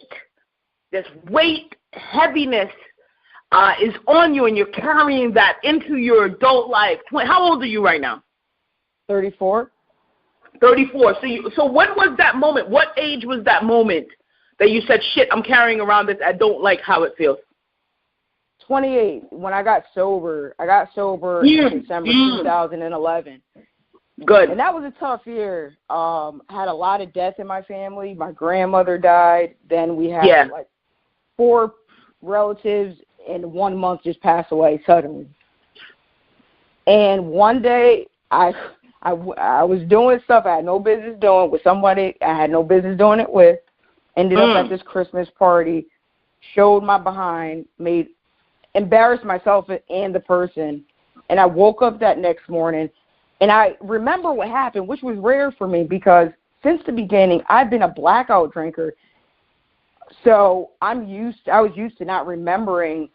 heaviness, is on you, and you're carrying that into your adult life. How old are you right now? 34. 34. So when was that moment? What age was that moment that you said, shit, I'm carrying around this, I don't like how it feels? 28, when I got sober. I got sober in December 2011. Good. And that was a tough year. Had a lot of death in my family. My grandmother died. Then we had like 4 relatives in 1 month just pass away suddenly. And one day I was doing stuff I had no business doing with somebody I had no business doing it with. Ended up at this Christmas party, showed my behind, embarrassed myself and the person. And I woke up that next morning, and I remember what happened, which was rare for me because since the beginning I've been a blackout drinker. So I was used to not remembering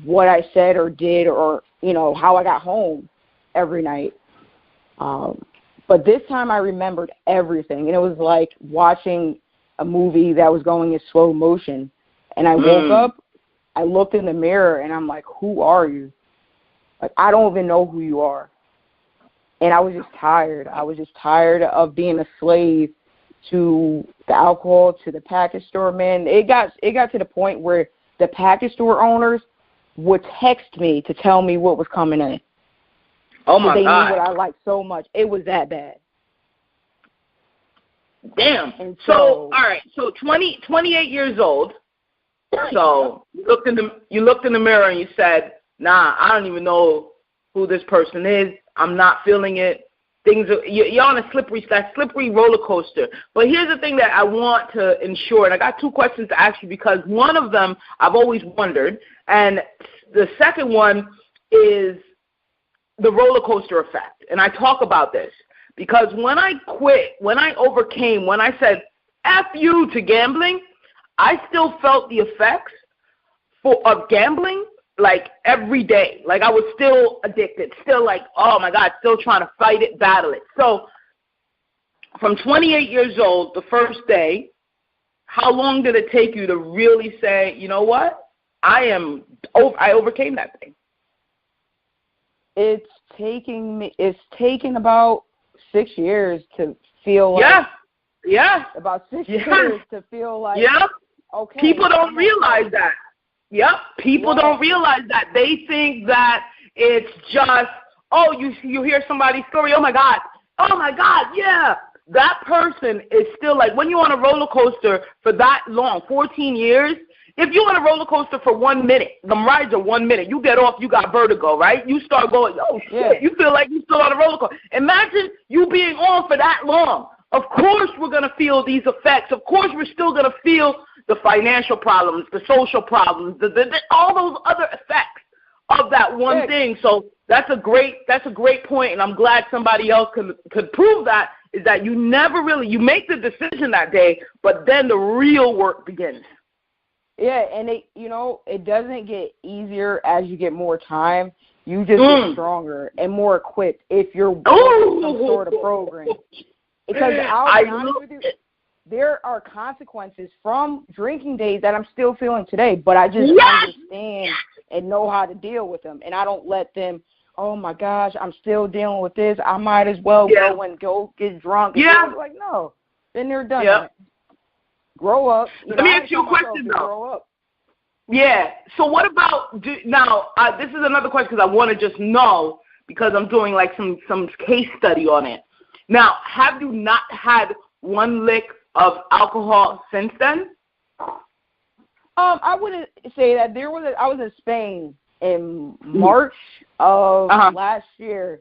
what I said or did or, you know, how I got home every night. But this time I remembered everything, and it was like watching a movie that was going in slow motion. And I woke up, I looked in the mirror, and I'm like, who are you? Like, I don't even know who you are. And I was just tired. I was just tired of being a slave to the alcohol, to the package store, man. It got to the point where the package store owners would text me to tell me what was coming in. Oh, my God. They knew what I liked so much. It was that bad. Damn. And so all right, so 28 years old. So you looked in the mirror and you said, nah, I don't even know who this person is. I'm not feeling it. You're on a slippery roller coaster. But here's the thing that I want to ensure, and I got 2 questions to ask you because one of them I've always wondered, and the second one is the roller coaster effect. And I talk about this because when I quit, when I overcame, when I said F you to gambling, I still felt the effects of gambling like every day. Like I was still addicted, still like, oh my God, still trying to fight it, battle it. So from 28 years old, the first day, how long did it take you to really say, you know what, I overcame that thing? It's taken about 6 years to feel like. Yeah. About 6 years to feel like. Yeah. Okay. People don't realize that. Yep. People don't realize that. They think that it's just, oh, you hear somebody's story, oh my God, yeah. That person is still like, when you're on a roller coaster for that long, 14 years, if you're on a roller coaster for 1 minute, them rides are 1 minute. You get off, you got vertigo, right? You start going, oh, shit. Yeah. You feel like you're still on a roller coaster. Imagine you being on for that long. Of course we're going to feel these effects. Of course we're still going to feel the financial problems, the social problems, all those other effects. of that one thing. So that's a great point, and I'm glad somebody else could prove that, is that you never really, you make the decision that day, but then the real work begins. Yeah, and it doesn't get easier as you get more time. You just get stronger and more equipped if you're on some sort of program. Because I'll be honest with you, there are consequences from drinking days that I'm still feeling today, but I just understand and know how to deal with them, and I don't let them, oh my gosh, I'm still dealing with this, I might as well go get drunk. Like, no, then they're done. Yep. Grow up. Let me ask you a question, though. Grow up. Yeah. So what about now? This is another question because I want to just know, because I'm doing like some case study on it. Now, have you not had one lick of alcohol since then? I wouldn't say that. I was in Spain in March of last year,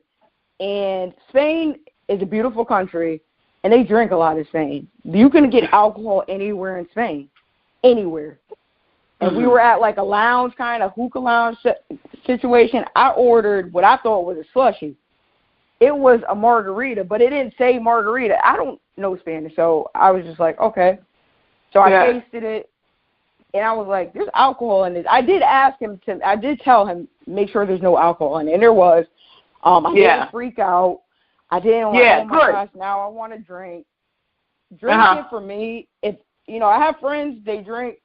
and Spain is a beautiful country, and they drink a lot in Spain. You can get alcohol anywhere in Spain, anywhere. And we were at like a lounge, kind of hookah lounge situation. I ordered what I thought was a slushie. It was a margarita, but it didn't say margarita. I don't know Spanish, so I was just like, okay. So I tasted it, and I was like, there's alcohol in this. I did tell him, make sure there's no alcohol in it, and there was. I didn't freak out. I didn't like, oh my gosh, now I want to drink. Drinking for me, I have friends, they drink,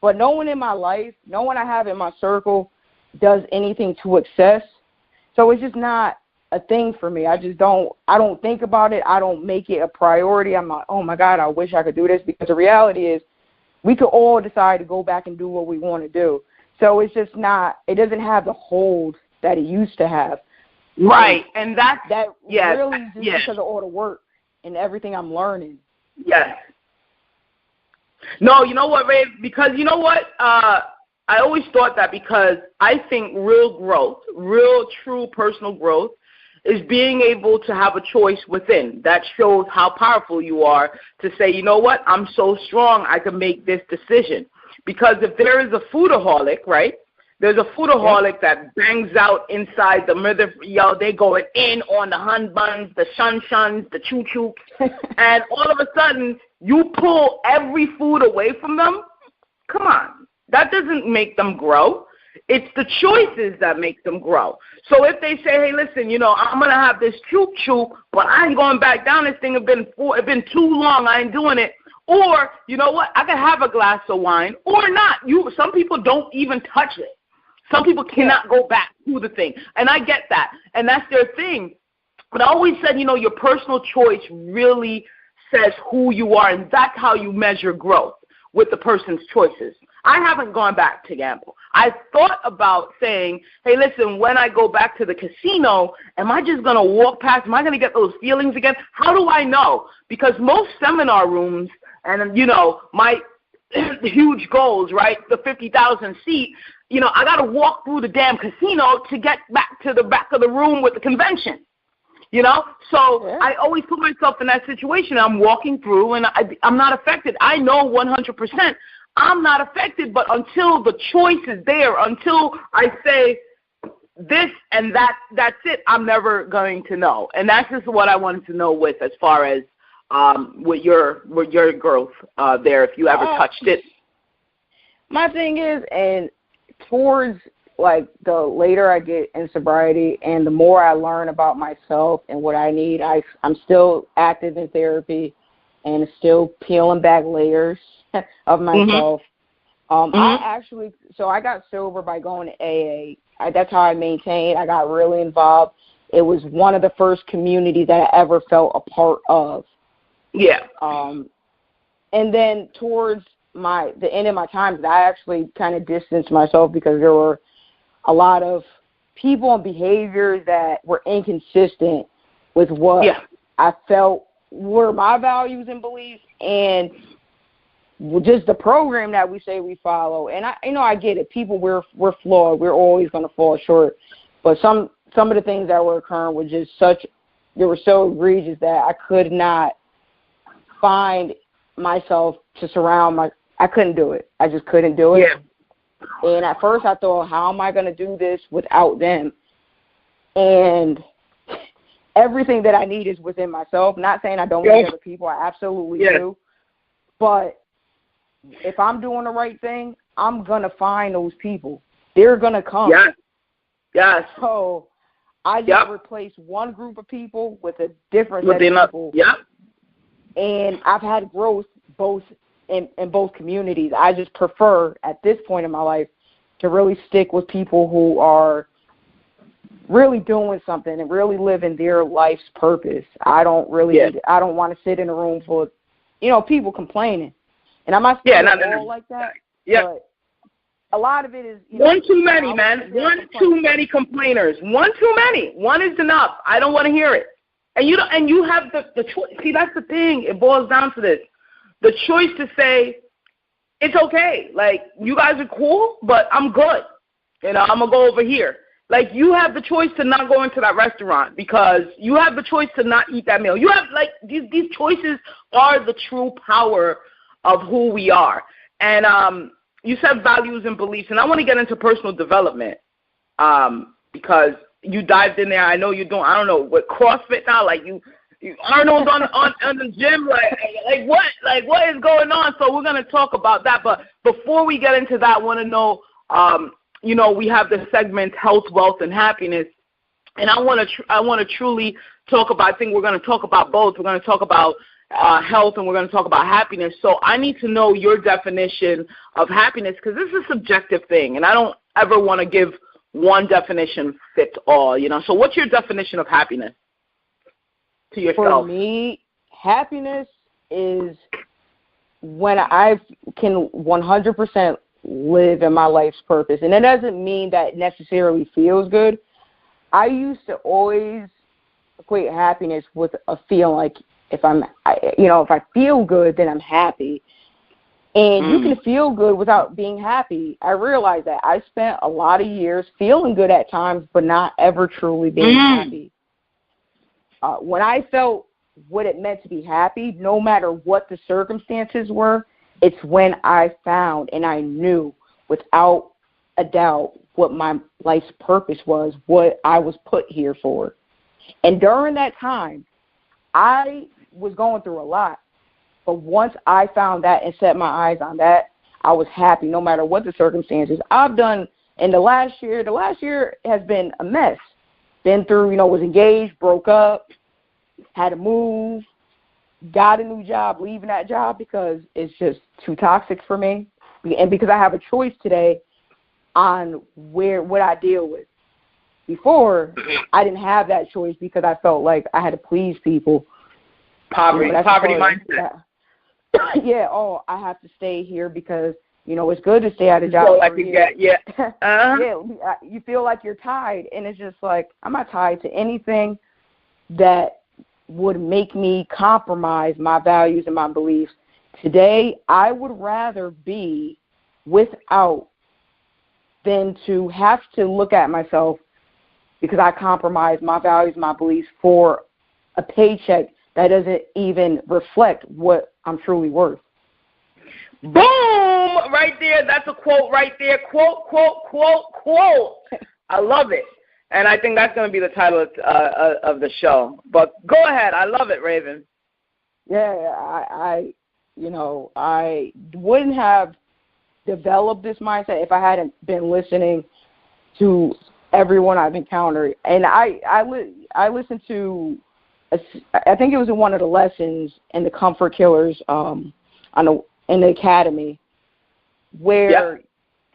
but no one in my life, no one I have in my circle does anything to excess. So it's just not a thing for me. I don't think about it. I don't make it a priority. I'm like, oh my God, I wish I could do this, because the reality is we could all decide to go back and do what we want to do. So it's just not, it doesn't have the hold that it used to have. Right. And that really just because of all the work and everything I'm learning. Yes. No, you know what, Ray? Because you know what? I always thought that, because I think real growth, real true personal growth, is being able to have a choice within. That shows how powerful you are to say, you know what, I'm so strong I can make this decision. Because if there is a foodaholic, right, there's a foodaholic that bangs out inside the mother, they going in on the hun buns, the shun-shuns, the choo-choo, and all of a sudden you pull every food away from them. Come on. That doesn't make them grow. It's the choices that make them grow. So if they say, hey, listen, I'm going to have this choo-choo, but I ain't going back down. This thing it's been too long. I ain't doing it. Or, you know what, I can have a glass of wine or not. Some people don't even touch it. Some people cannot go back to the thing. And I get that. And that's their thing. But I always said, your personal choice really says who you are, and that's how you measure growth, with the person's choices. I haven't gone back to gamble. I thought about saying, hey, listen, when I go back to the casino, am I just going to walk past? Am I going to get those feelings again? How do I know? Because most seminar rooms and, my huge goals, right, the 50,000 seat, I got to walk through the damn casino to get back to the back of the room with the convention. So I always put myself in that situation. I'm walking through, and I'm not affected. I know 100% I'm not affected, but until the choice is there, until I say this and that's it, I'm never going to know. And that's just what I wanted to know with, as far as with your growth there, if you ever touched it. My thing is, and towards like the later I get in sobriety and the more I learn about myself and what I need, I'm still active in therapy and still peeling back layers of myself. I got sober by going to AA. That's how I maintained. I got really involved. It was one of the first communities that I ever felt a part of. Yeah. And then towards the end of my time, I actually kind of distanced myself because there were a lot of people and behaviors that were inconsistent with what I felt were my values and beliefs, and just the program that we say we follow. And I get it. People, we're flawed. We're always going to fall short. But some of the things that were occurring were just they were so egregious that I could not find myself to surround I couldn't do it. I just couldn't do it. And at first I thought, how am I going to do this without them? And everything that I need is within myself. Not saying I don't need other people. I absolutely do. But if I'm doing the right thing, I'm going to find those people. They're going to come. Yes. So I just replaced one group of people with a different set of people. And I've had growth both in both communities. I just prefer at this point in my life to really stick with people who are really doing something and really living their life's purpose. I don't really I don't want to sit in a room full of, people complaining. And I'm not all like that. But a lot of it is one too many, man. One too many complainers. One too many. One is enough. I don't want to hear it. And you have the choice. See, that's the thing. It boils down to this. The choice to say, it's okay. Like, you guys are cool, but I'm good. I'm going to go over here. Like, you have the choice to not go into that restaurant because you have the choice to not eat that meal. You have, like, these choices are the true power of who we are. And you said values and beliefs, and I want to get into personal development because you dived in there. I know you're doing, I don't know, what, CrossFit now? Like, you Arnold's on the gym, like what is going on? So we're going to talk about that. But before we get into that, I want to know, we have the segment Health, Wealth, and Happiness. And I want to truly talk about, I think we're going to talk about both. We're going to talk about health and we're going to talk about happiness. So I need to know your definition of happiness because this is a subjective thing. And I don't ever want to give one definition fits all, So what's your definition of happiness to yourself? For me, happiness is when I can 100% live in my life's purpose. And it doesn't mean that it necessarily feels good. I used to always equate happiness with a feeling like if I feel good, then I'm happy. And you can feel good without being happy. I realized that. I spent a lot of years feeling good at times, but not ever truly being happy. When I felt what it meant to be happy, no matter what the circumstances were, it's when I found and I knew without a doubt what my life's purpose was, what I was put here for. And during that time, I was going through a lot. But once I found that and set my eyes on that, I was happy no matter what the circumstances. I've done in the last year has been a mess. Been through, was engaged, broke up, had to move, got a new job, leaving that job because it's just too toxic for me. And because I have a choice today on what I deal with. Before, I didn't have that choice because I felt like I had to please people. Poverty mindset. I have to stay here because, it's good to stay at a job. You feel like you're tied, and it's just like, I'm not tied to anything that would make me compromise my values and my beliefs. Today, I would rather be without than to have to look at myself because I compromise my values, my beliefs for a paycheck that doesn't even reflect what I'm truly worth. Boom! Right there. That's a quote right there. Quote, quote, quote, quote. I love it. And I think that's going to be the title of the show. But go ahead. I love it, Raven. Yeah, I wouldn't have developed this mindset if I hadn't been listening to everyone I've encountered. And I listened to, I think it was in one of the lessons in the Comfort Killers in the academy where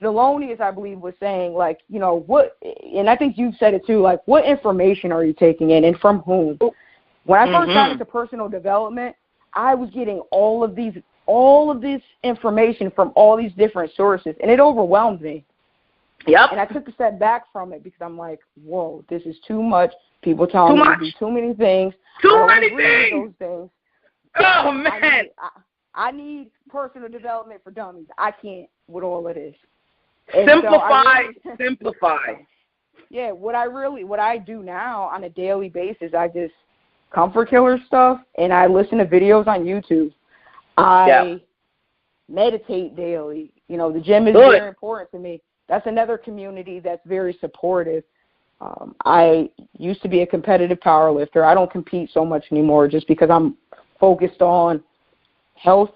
Thelonious, I believe, was saying, like, what, and I think you've said it too, like, what information are you taking in and from whom? When I first got into personal development, I was getting all of this information from all these different sources, and it overwhelmed me. Yep. And I took a step back from it because I'm like, whoa, this is too much. People telling me to do too many things. Too many things. Those things. Oh, man. I need personal development for dummies. I can't with all of this. Simplify. Yeah, what I do now on a daily basis, I just Comfort Killer stuff, and I listen to videos on YouTube. I meditate daily. You know, the gym is very important to me. That's another community that's very supportive. I used to be a competitive power lifter. I don't compete so much anymore just because I'm focused on health.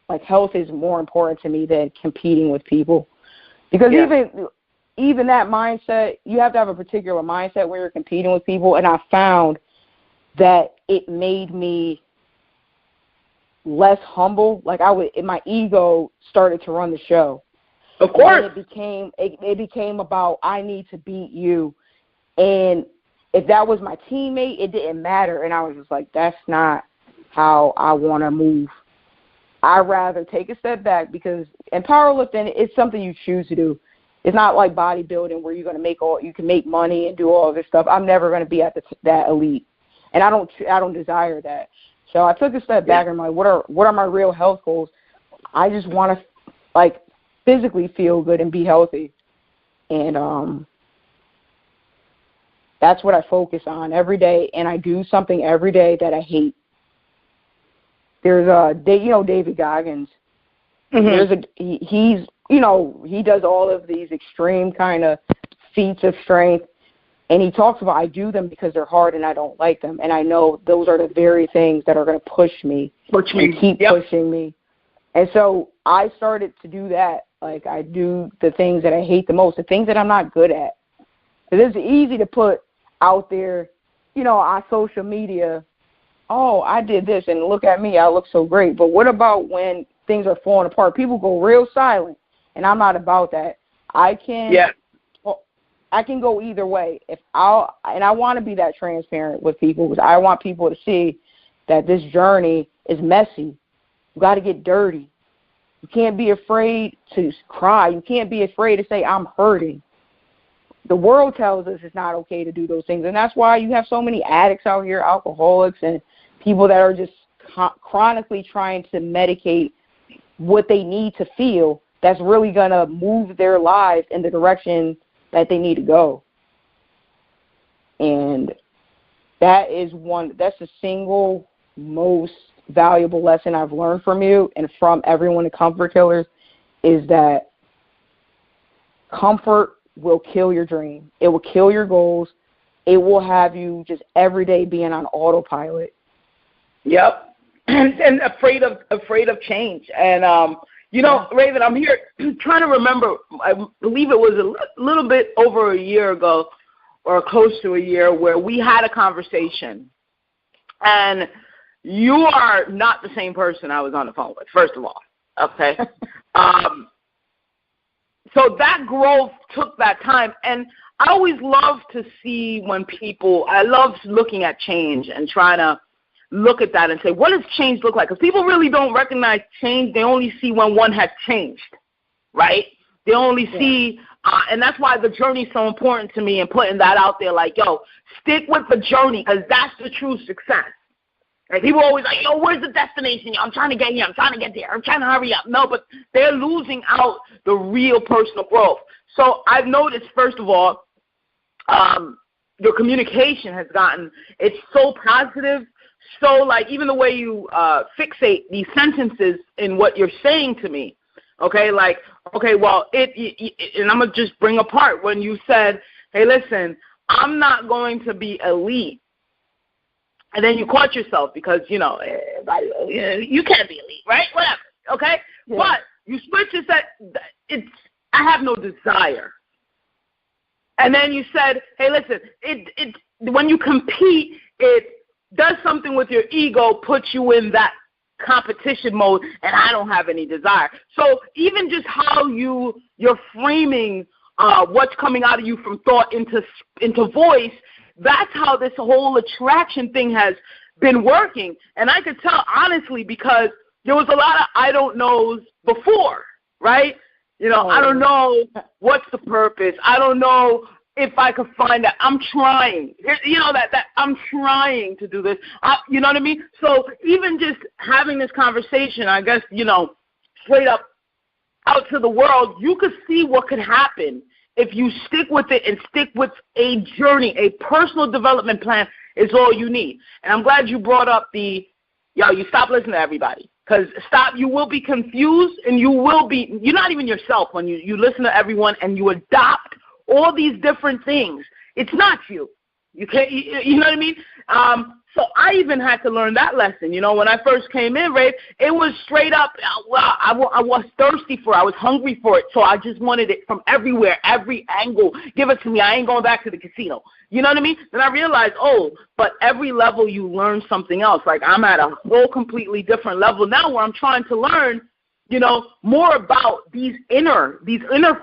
Like, health is more important to me than competing with people. Because even that mindset, you have to have a particular mindset when you're competing with people. And I found that it made me less humble. Like, my ego started to run the show. Of course. And it became about, I need to beat you. And if that was my teammate, it didn't matter. And I was just like, that's not how I want to move. I'd rather take a step back because, and powerlifting, it's something you choose to do. It's not like bodybuilding where you're going to you can make money and do all this stuff. I'm never going to be at that elite, and I don't desire that. So I took a step back and I'm like, what are my real health goals? I just want to, like, physically feel good and be healthy, and that's what I focus on every day. And I do something every day that I hate. There's David Goggins. Mm-hmm. He does all of these extreme kind of feats of strength, and he talks about, I do them because they're hard and I don't like them, and I know those are the very things that are going to push me and keep pushing me. And so I started to do that. Like, I do the things that I hate the most, the things that I'm not good at. Because it's easy to put out there, on social media, oh, I did this, and look at me, I look so great. But what about when things are falling apart? People go real silent, and I'm not about that. I can go either way. I want to be that transparent with people because I want people to see that this journey is messy. You got to get dirty. You can't be afraid to cry. You can't be afraid to say, I'm hurting. The world tells us it's not okay to do those things, and that's why you have so many addicts out here, alcoholics, and people that are just chronically trying to medicate what they need to feel that's really going to move their lives in the direction that they need to go. And that's the single most valuable lesson I've learned from you and from everyone at Comfort Killers is that comfort will kill your dream. It will kill your goals. It will have you just every day being on autopilot. Yep. And afraid of change. And, Raven, I'm here trying to remember, I believe it was a little bit over a year ago or close to a year where we had a conversation. And you are not the same person I was on the phone with, first of all. Okay. So that growth took that time. And I always love to see I love looking at change and trying to look at that and say, what does change look like? Because people really don't recognize change. They only see when one has changed, right? They only see, and that's why the journey is so important to me and putting that out there like, yo, stick with the journey because that's the true success. And people always like, yo, where's the destination? I'm trying to get here. I'm trying to get there. I'm trying to hurry up. No, but they're losing out the real personal growth. So I've noticed, first of all, your communication has it's so positive. So, like, even the way you fixate these sentences in what you're saying to me, okay, like, okay, well, and I'm going to just bring apart when you said, hey, listen, I'm not going to be elite. And then you caught yourself because, you can't be elite, right? Whatever, okay? Yeah. But you switched and said, I have no desire. And then you said, hey, listen, when you compete, it does something with your ego, puts you in that competition mode, and I don't have any desire. So even just how you're framing what's coming out of you from thought into voice, that's how this whole attraction thing has been working. And I could tell, honestly, because there was a lot of I don't knows before, right? I don't know what's the purpose. I don't know if I could find that. I'm trying. That I'm trying to do this. You know what I mean? So even just having this conversation, I guess, straight up out to the world, you could see what could happen if you stick with it and stick with a journey. A personal development plan is all you need. And I'm glad you brought up you stop listening to everybody. Because you will be confused, and you're not even yourself when you listen to everyone and you adopt all these different things. It's not you. You can't, you know what I mean? So I even had to learn that lesson. You know, when I first came in, Ray, it was straight up, well, I was thirsty for it. I was hungry for it. So I just wanted it from everywhere, every angle. Give it to me. I ain't going back to the casino. You know what I mean? Then I realized, but every level you learn something else. Like I'm at a whole completely different level now where I'm trying to learn, you know, more about these inner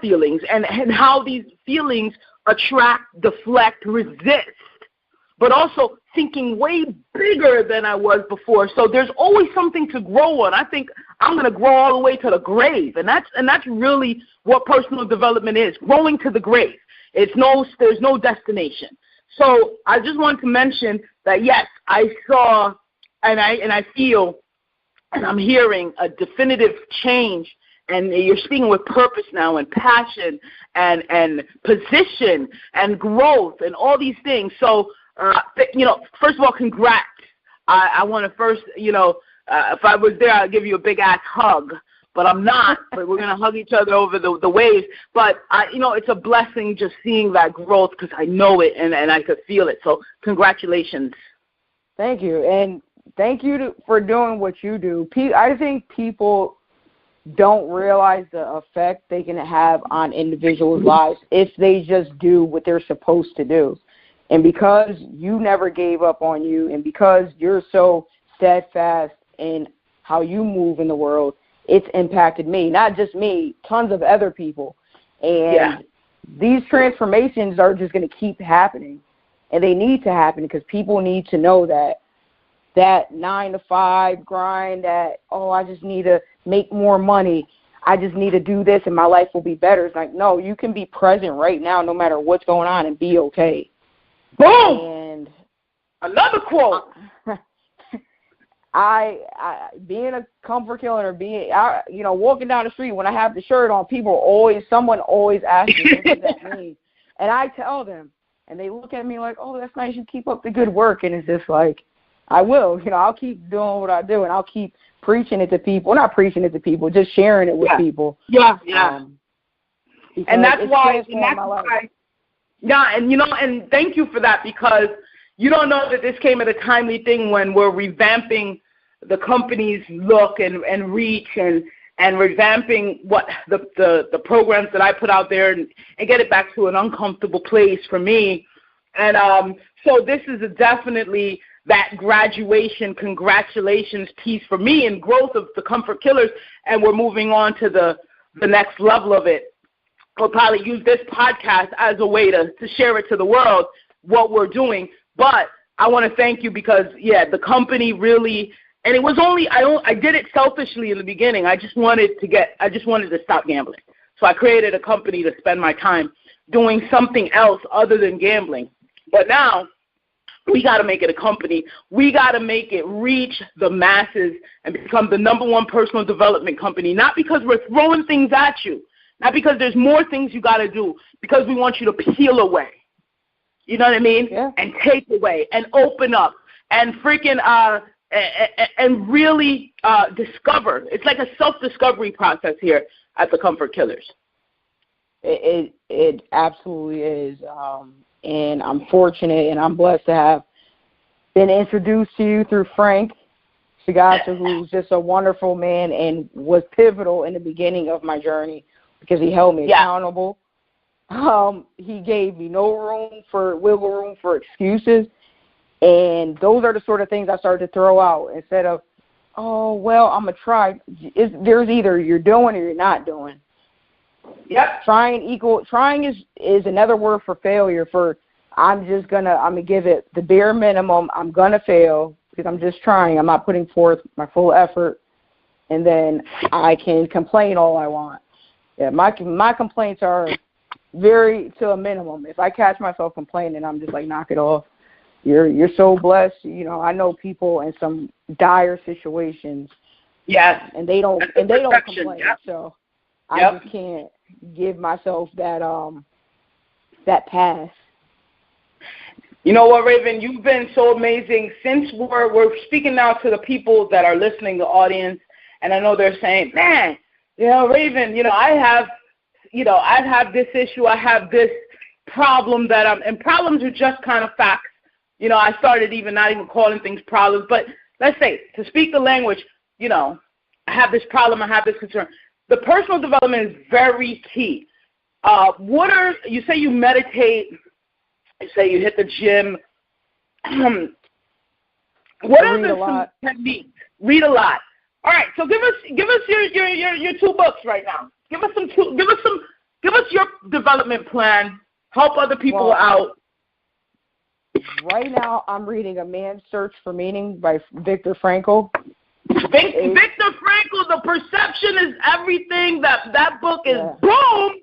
feelings and how these feelings attract, deflect, resist, but also thinking way bigger than I was before. So there's always something to grow on. I think I'm going to grow all the way to the grave, and that's really what personal development is, growing to the grave. There's no destination. So I just want to mention that, yes, I saw and I feel and I'm hearing a definitive change, and you're speaking with purpose now and passion and position and growth and all these things. So, you know, first of all, congrats. I want to first, you know, if I was there, I'd give you a big-ass hug. But I'm not, but we're going to hug each other over the waves. But, you know, it's a blessing just seeing that growth because I know it and I could feel it. So congratulations. Thank you. And thank you for doing what you do. I think people don't realize the effect they can have on individuals' lives if they just do what they're supposed to do. And because you never gave up on you, and because you're so steadfast in how you move in the world, it's impacted me, not just me, tons of other people. And these transformations are just going to keep happening, and they need to happen because people need to know that 9-to-5 grind, that, I just need to make more money, I just need to do this and my life will be better. It's like, no, you can be present right now no matter what's going on and be okay. Boom! And another quote. I being a comfort killer, walking down the street when I have the shirt on, someone always asks me, what does that mean? And I tell them, and they look at me like, oh, that's nice, you keep up the good work. And it's just like, I will, I'll keep doing what I do, and I'll keep preaching it to people. Not preaching it to people, just sharing it with people. Yeah. And that's why. Yeah, and thank you for that, because you don't know that this came at a timely thing when we're revamping the company's look and reach and revamping what the programs that I put out there and get it back to an uncomfortable place for me. And so this is definitely that graduation, congratulations piece for me and growth of the Comfort Killers, and we're moving on to the next level of it. We'll probably use this podcast as a way to share it to the world, what we're doing. But I want to thank you because, the company really, and it was only, I did it selfishly in the beginning. I just wanted to stop gambling. So I created a company to spend my time doing something else other than gambling. But now we got to make it a company. We got to make it reach the masses and become the #1 personal development company, not because we're throwing things at you, not because there's more things you got to do, because we want you to peel away. You know what I mean? Yeah. And take away and open up and freaking and really discover. It's like a self-discovery process here at the Comfort Killers. It absolutely is. And I'm fortunate and I'm blessed to have been introduced to you through Frank Sagasa, who's just a wonderful man and was pivotal in the beginning of my journey because he held me accountable. He gave me no wiggle room for excuses. And those are the sort of things I started to throw out instead of, I'm going to try. There's either you're doing or you're not doing. Yep. Trying is another word for failure. I'm going to give it the bare minimum. I'm going to fail because I'm just trying. I'm not putting forth my full effort. And then I can complain all I want. Yeah, my complaints are to a minimum. If I catch myself complaining, I'm just like, knock it off. You're so blessed. I know people in some dire situations. Yes. And they don't complain. Yep. So I just can't give myself that pass. You know what, Raven? You've been so amazing. Since we're speaking now to the people that are listening, the audience, and I know they're saying, man, Raven, I have this issue, I have this problem and problems are just kind of facts. I started not even calling things problems, but let's say, to speak the language, I have this problem, I have this concern. The personal development is very key. You say you meditate, you say you hit the gym. What are some techniques? Read a lot. All right, so give us your 2 books right now. Give us your development plan. Help other people out. Right now, I'm reading A Man's Search for Meaning by Viktor Frankl. Viktor Frankl, The Perception is Everything. That book is boom.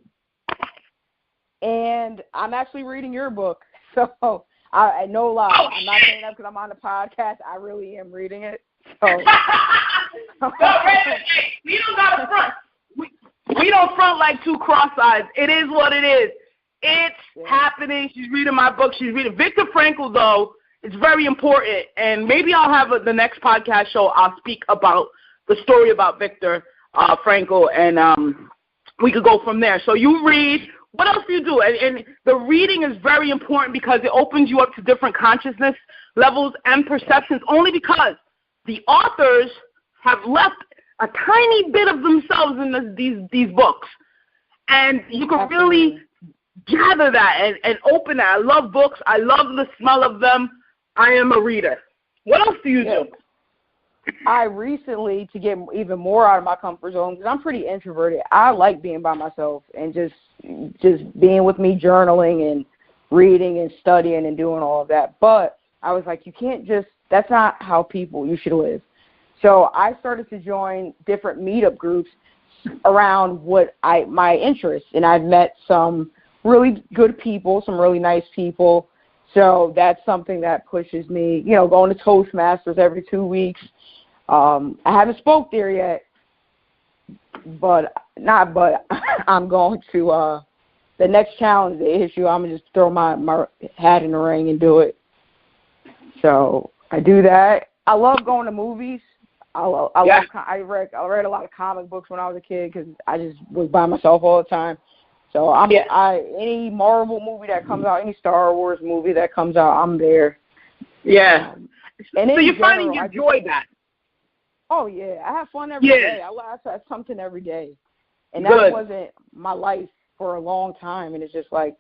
And I'm actually reading your book, so I no lie. Oh, I'm not saying that because I'm on the podcast. I really am reading it. So. We don't got to front. We don't front like 2 cross-eyes. It is what it is. It's happening. She's reading my book. She's reading Viktor Frankl, though. It's very important, and maybe I'll have the next podcast show. I'll speak about the story about Viktor Frankl, and we could go from there. So you read. What else do you do? And the reading is very important because it opens you up to different consciousness levels and perceptions, only because the authors have left a tiny bit of themselves in these books. And you can really gather that and open that. I love books. I love the smell of them. I am a reader. What else do you do? I recently, to get even more out of my comfort zone, because I'm pretty introverted, I like being by myself and just being with me, journaling and reading and studying and doing all of that. But I was like, you can't that's not how you should live. So I started to join different meetup groups around my interests, and I've met some really good people, some really nice people. So that's something that pushes me, going to Toastmasters every 2 weeks. I haven't spoke there yet, but I'm going to the next challenge, the issue, I'm going to just throw my hat in the ring and do it. So I do that. I love going to movies. I read a lot of comic books when I was a kid because I just was by myself all the time. So any Marvel movie that comes out, any Star Wars movie that comes out, I'm there. Yeah. So you're finding you enjoy that. Oh, yeah. I have fun every day. I laugh at something every day. And that wasn't my life for a long time. And it's just like,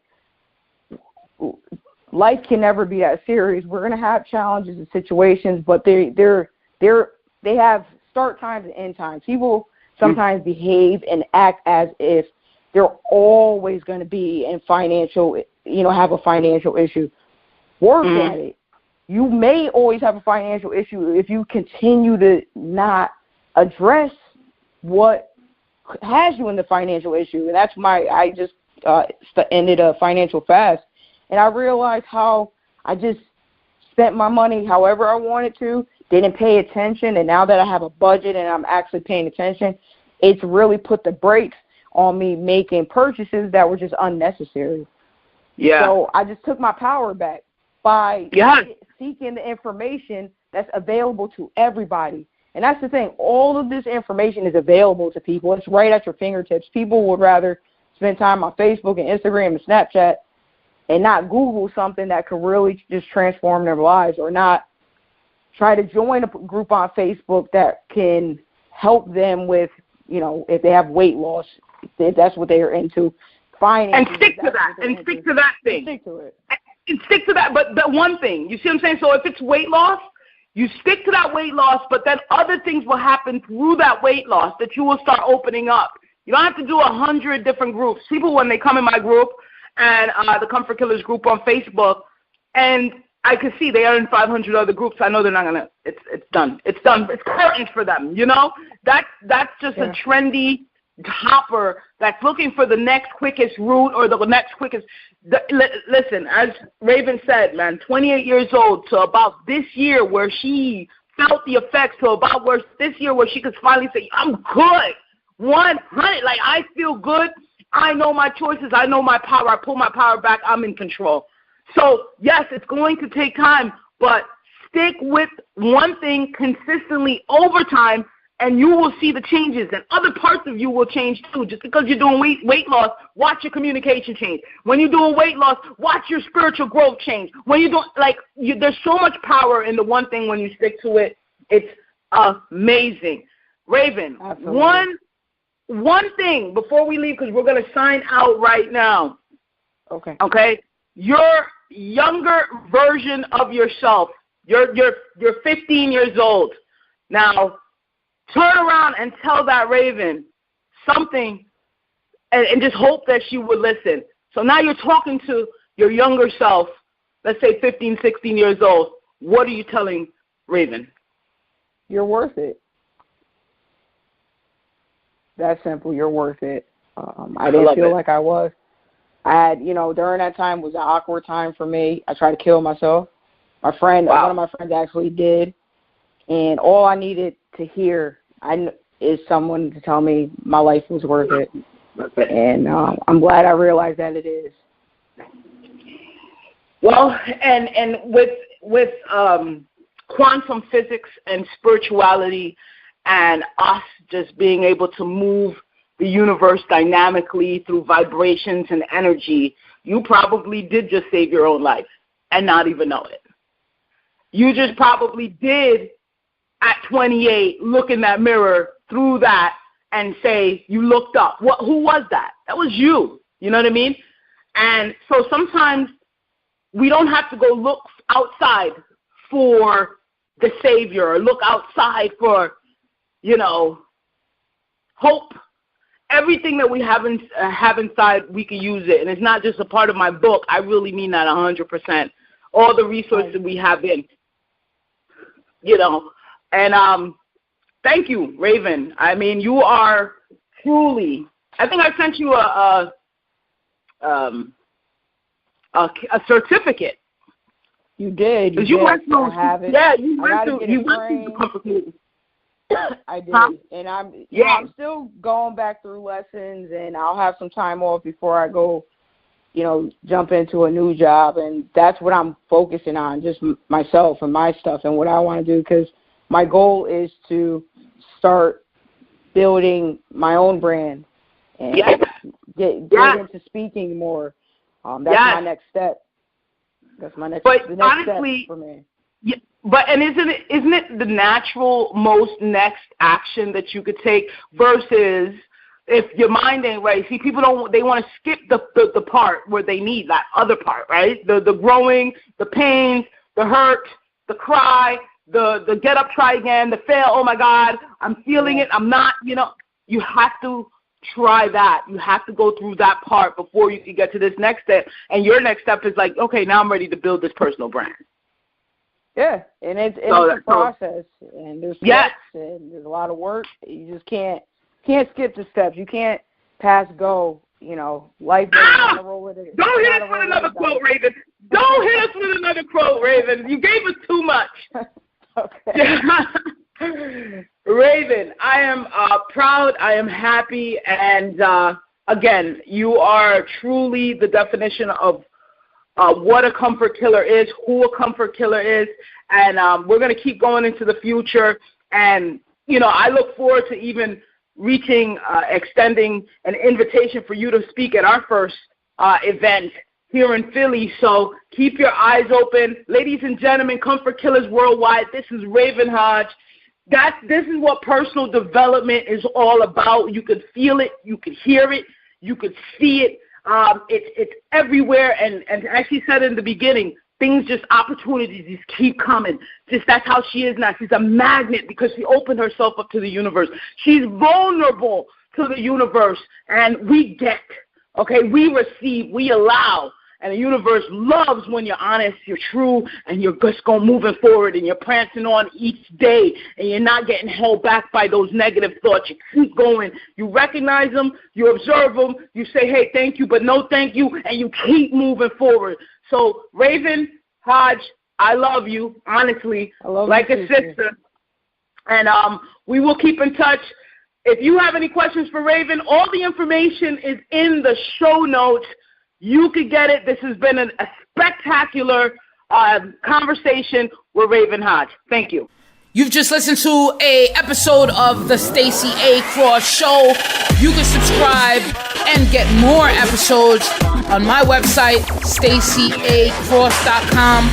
life can never be that serious. We're going to have challenges and situations, but they have start times and end times. People sometimes behave and act as if they're always going to be in have a financial issue. Work at it. You may always have a financial issue if you continue to not address what has you in the financial issue. And that's I just ended a financial fast. And I realized how I just spent my money however I wanted to, didn't pay attention. And now that I have a budget and I'm actually paying attention, it's really put the brakes on me making purchases that were just unnecessary. Yeah. So I just took my power back by seeking the information that's available to everybody. And that's the thing. All of this information is available to people. It's right at your fingertips. People would rather spend time on Facebook and Instagram and Snapchat and not Google something that could really just transform their lives, or not try to join a group on Facebook that can help them with, if they have weight loss, if that's what they are into, finances. And stick to that. And stick to that thing. Stick to it. And stick to that. But that one thing, you see what I'm saying? So if it's weight loss, you stick to that weight loss, but then other things will happen through that weight loss that you will start opening up. You don't have to do 100 different groups. People, when they come in my group and the Comfort Killers group on Facebook, and I can see they are in 500 other groups, I know they're not going to, it's done. It's done. It's curtains for them, That's just a trendy hopper that's looking for the next quickest route or the next quickest. Listen, as Raven said, man, 28 years old to about this year where she felt the effects, to about this year where she could finally say, I'm good, 100. Like, I feel good. I know my choices. I know my power. I pull my power back. I'm in control. So, yes, it's going to take time, but stick with one thing consistently over time, and you will see the changes, and other parts of you will change too. Just because you're doing weight loss, watch your communication change. When you're doing weight loss, watch your spiritual growth change. When you're doing, there's so much power in the one thing when you stick to it. It's amazing. Raven, Absolutely. one thing before we leave, because we're going to sign out right now. Okay. Okay? Your younger version of yourself, you're 15 years old. Now, turn around and tell that Raven something and just hope that she would listen. So now you're talking to your younger self, let's say 15, 16 years old. What are you telling Raven? You're worth it. That simple. You're worth it. I didn't feel like I was. I had, during that time was an awkward time for me. I tried to kill myself. My friend, one of my friends actually did. And all I needed to hear is someone to tell me my life was worth it. And I'm glad I realized that it is. Well, and with quantum physics and spirituality and us just being able to move the universe dynamically through vibrations and energy, you probably did just save your own life and not even know it. You just probably did at 28 look in that mirror through that and say you looked up. Who was that? That was you. You know what I mean? And so sometimes we don't have to go look outside for the savior or look outside for, hope. Everything that we have inside, we can use it. And it's not just a part of my book. I really mean that 100%. All the resources we have in, And thank you, Raven. I mean, you are truly, I think I sent you a certificate. You did. You went through, I have it. Yeah, you went through the Comfort Killers. I did. Huh? And I'm still going back through lessons, and I'll have some time off before I go, jump into a new job. And that's what I'm focusing on, just myself and my stuff and what I want to do, because my goal is to start building my own brand and get into speaking more. That's my next step. That's my next step for me. Yeah, but isn't it the natural most next action that you could take versus if your mind ain't right? See, people they want to skip the part where they need that other part, right? The growing, the pains, the hurt, the cry, the get up, try again, the fail. Oh my God, I'm feeling it. I'm not. You have to try that. You have to go through that part before you can get to this next step. And your next step is like, okay, now I'm ready to build this personal brand. Yeah, and it's a process, and there's steps, and there's a lot of work. You just can't skip the steps. You can't pass go. Life is on a roll with it. Don't hit us with another quote, Raven. Don't hit us with another quote, Raven. You gave us too much. Okay. Raven, I am proud. I am happy, and again, you are truly the definition of what a comfort killer is, who a comfort killer is, and we're going to keep going into the future. And, I look forward to even extending an invitation for you to speak at our first event here in Philly. So keep your eyes open. Ladies and gentlemen, Comfort Killers Worldwide, this is Raven Hodge. This is what personal development is all about. You could feel it. You could hear it. You could see it. It's everywhere, and as she said in the beginning, opportunities just keep coming. That's how she is now. She's a magnet because she opened herself up to the universe. She's vulnerable to the universe, and we we receive, we allow, and the universe loves when you're honest, you're true, and you're just going moving forward, and you're prancing on each day, and you're not getting held back by those negative thoughts. You keep going. You recognize them. You observe them. You say, hey, thank you, but no thank you, and you keep moving forward. So, Raven Hodge, I love you, honestly, like a sister. And we will keep in touch. If you have any questions for Raven, all the information is in the show notes. You could get it. This has been a spectacular conversation with Raven Hodge. Thank you. You've just listened to a episode of the Stacy A Cross Show. You can subscribe and get more episodes on my website, stacyacross.com,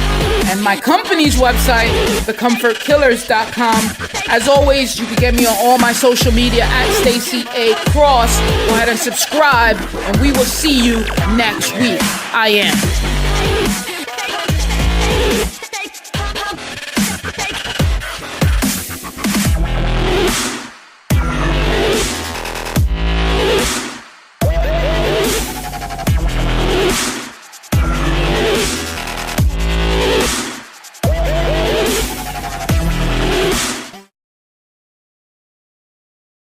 and my company's website, thecomfortkillers.com. As always, you can get me on all my social media at Stacy A Cross. Go ahead and subscribe, and we will see you next week. I am.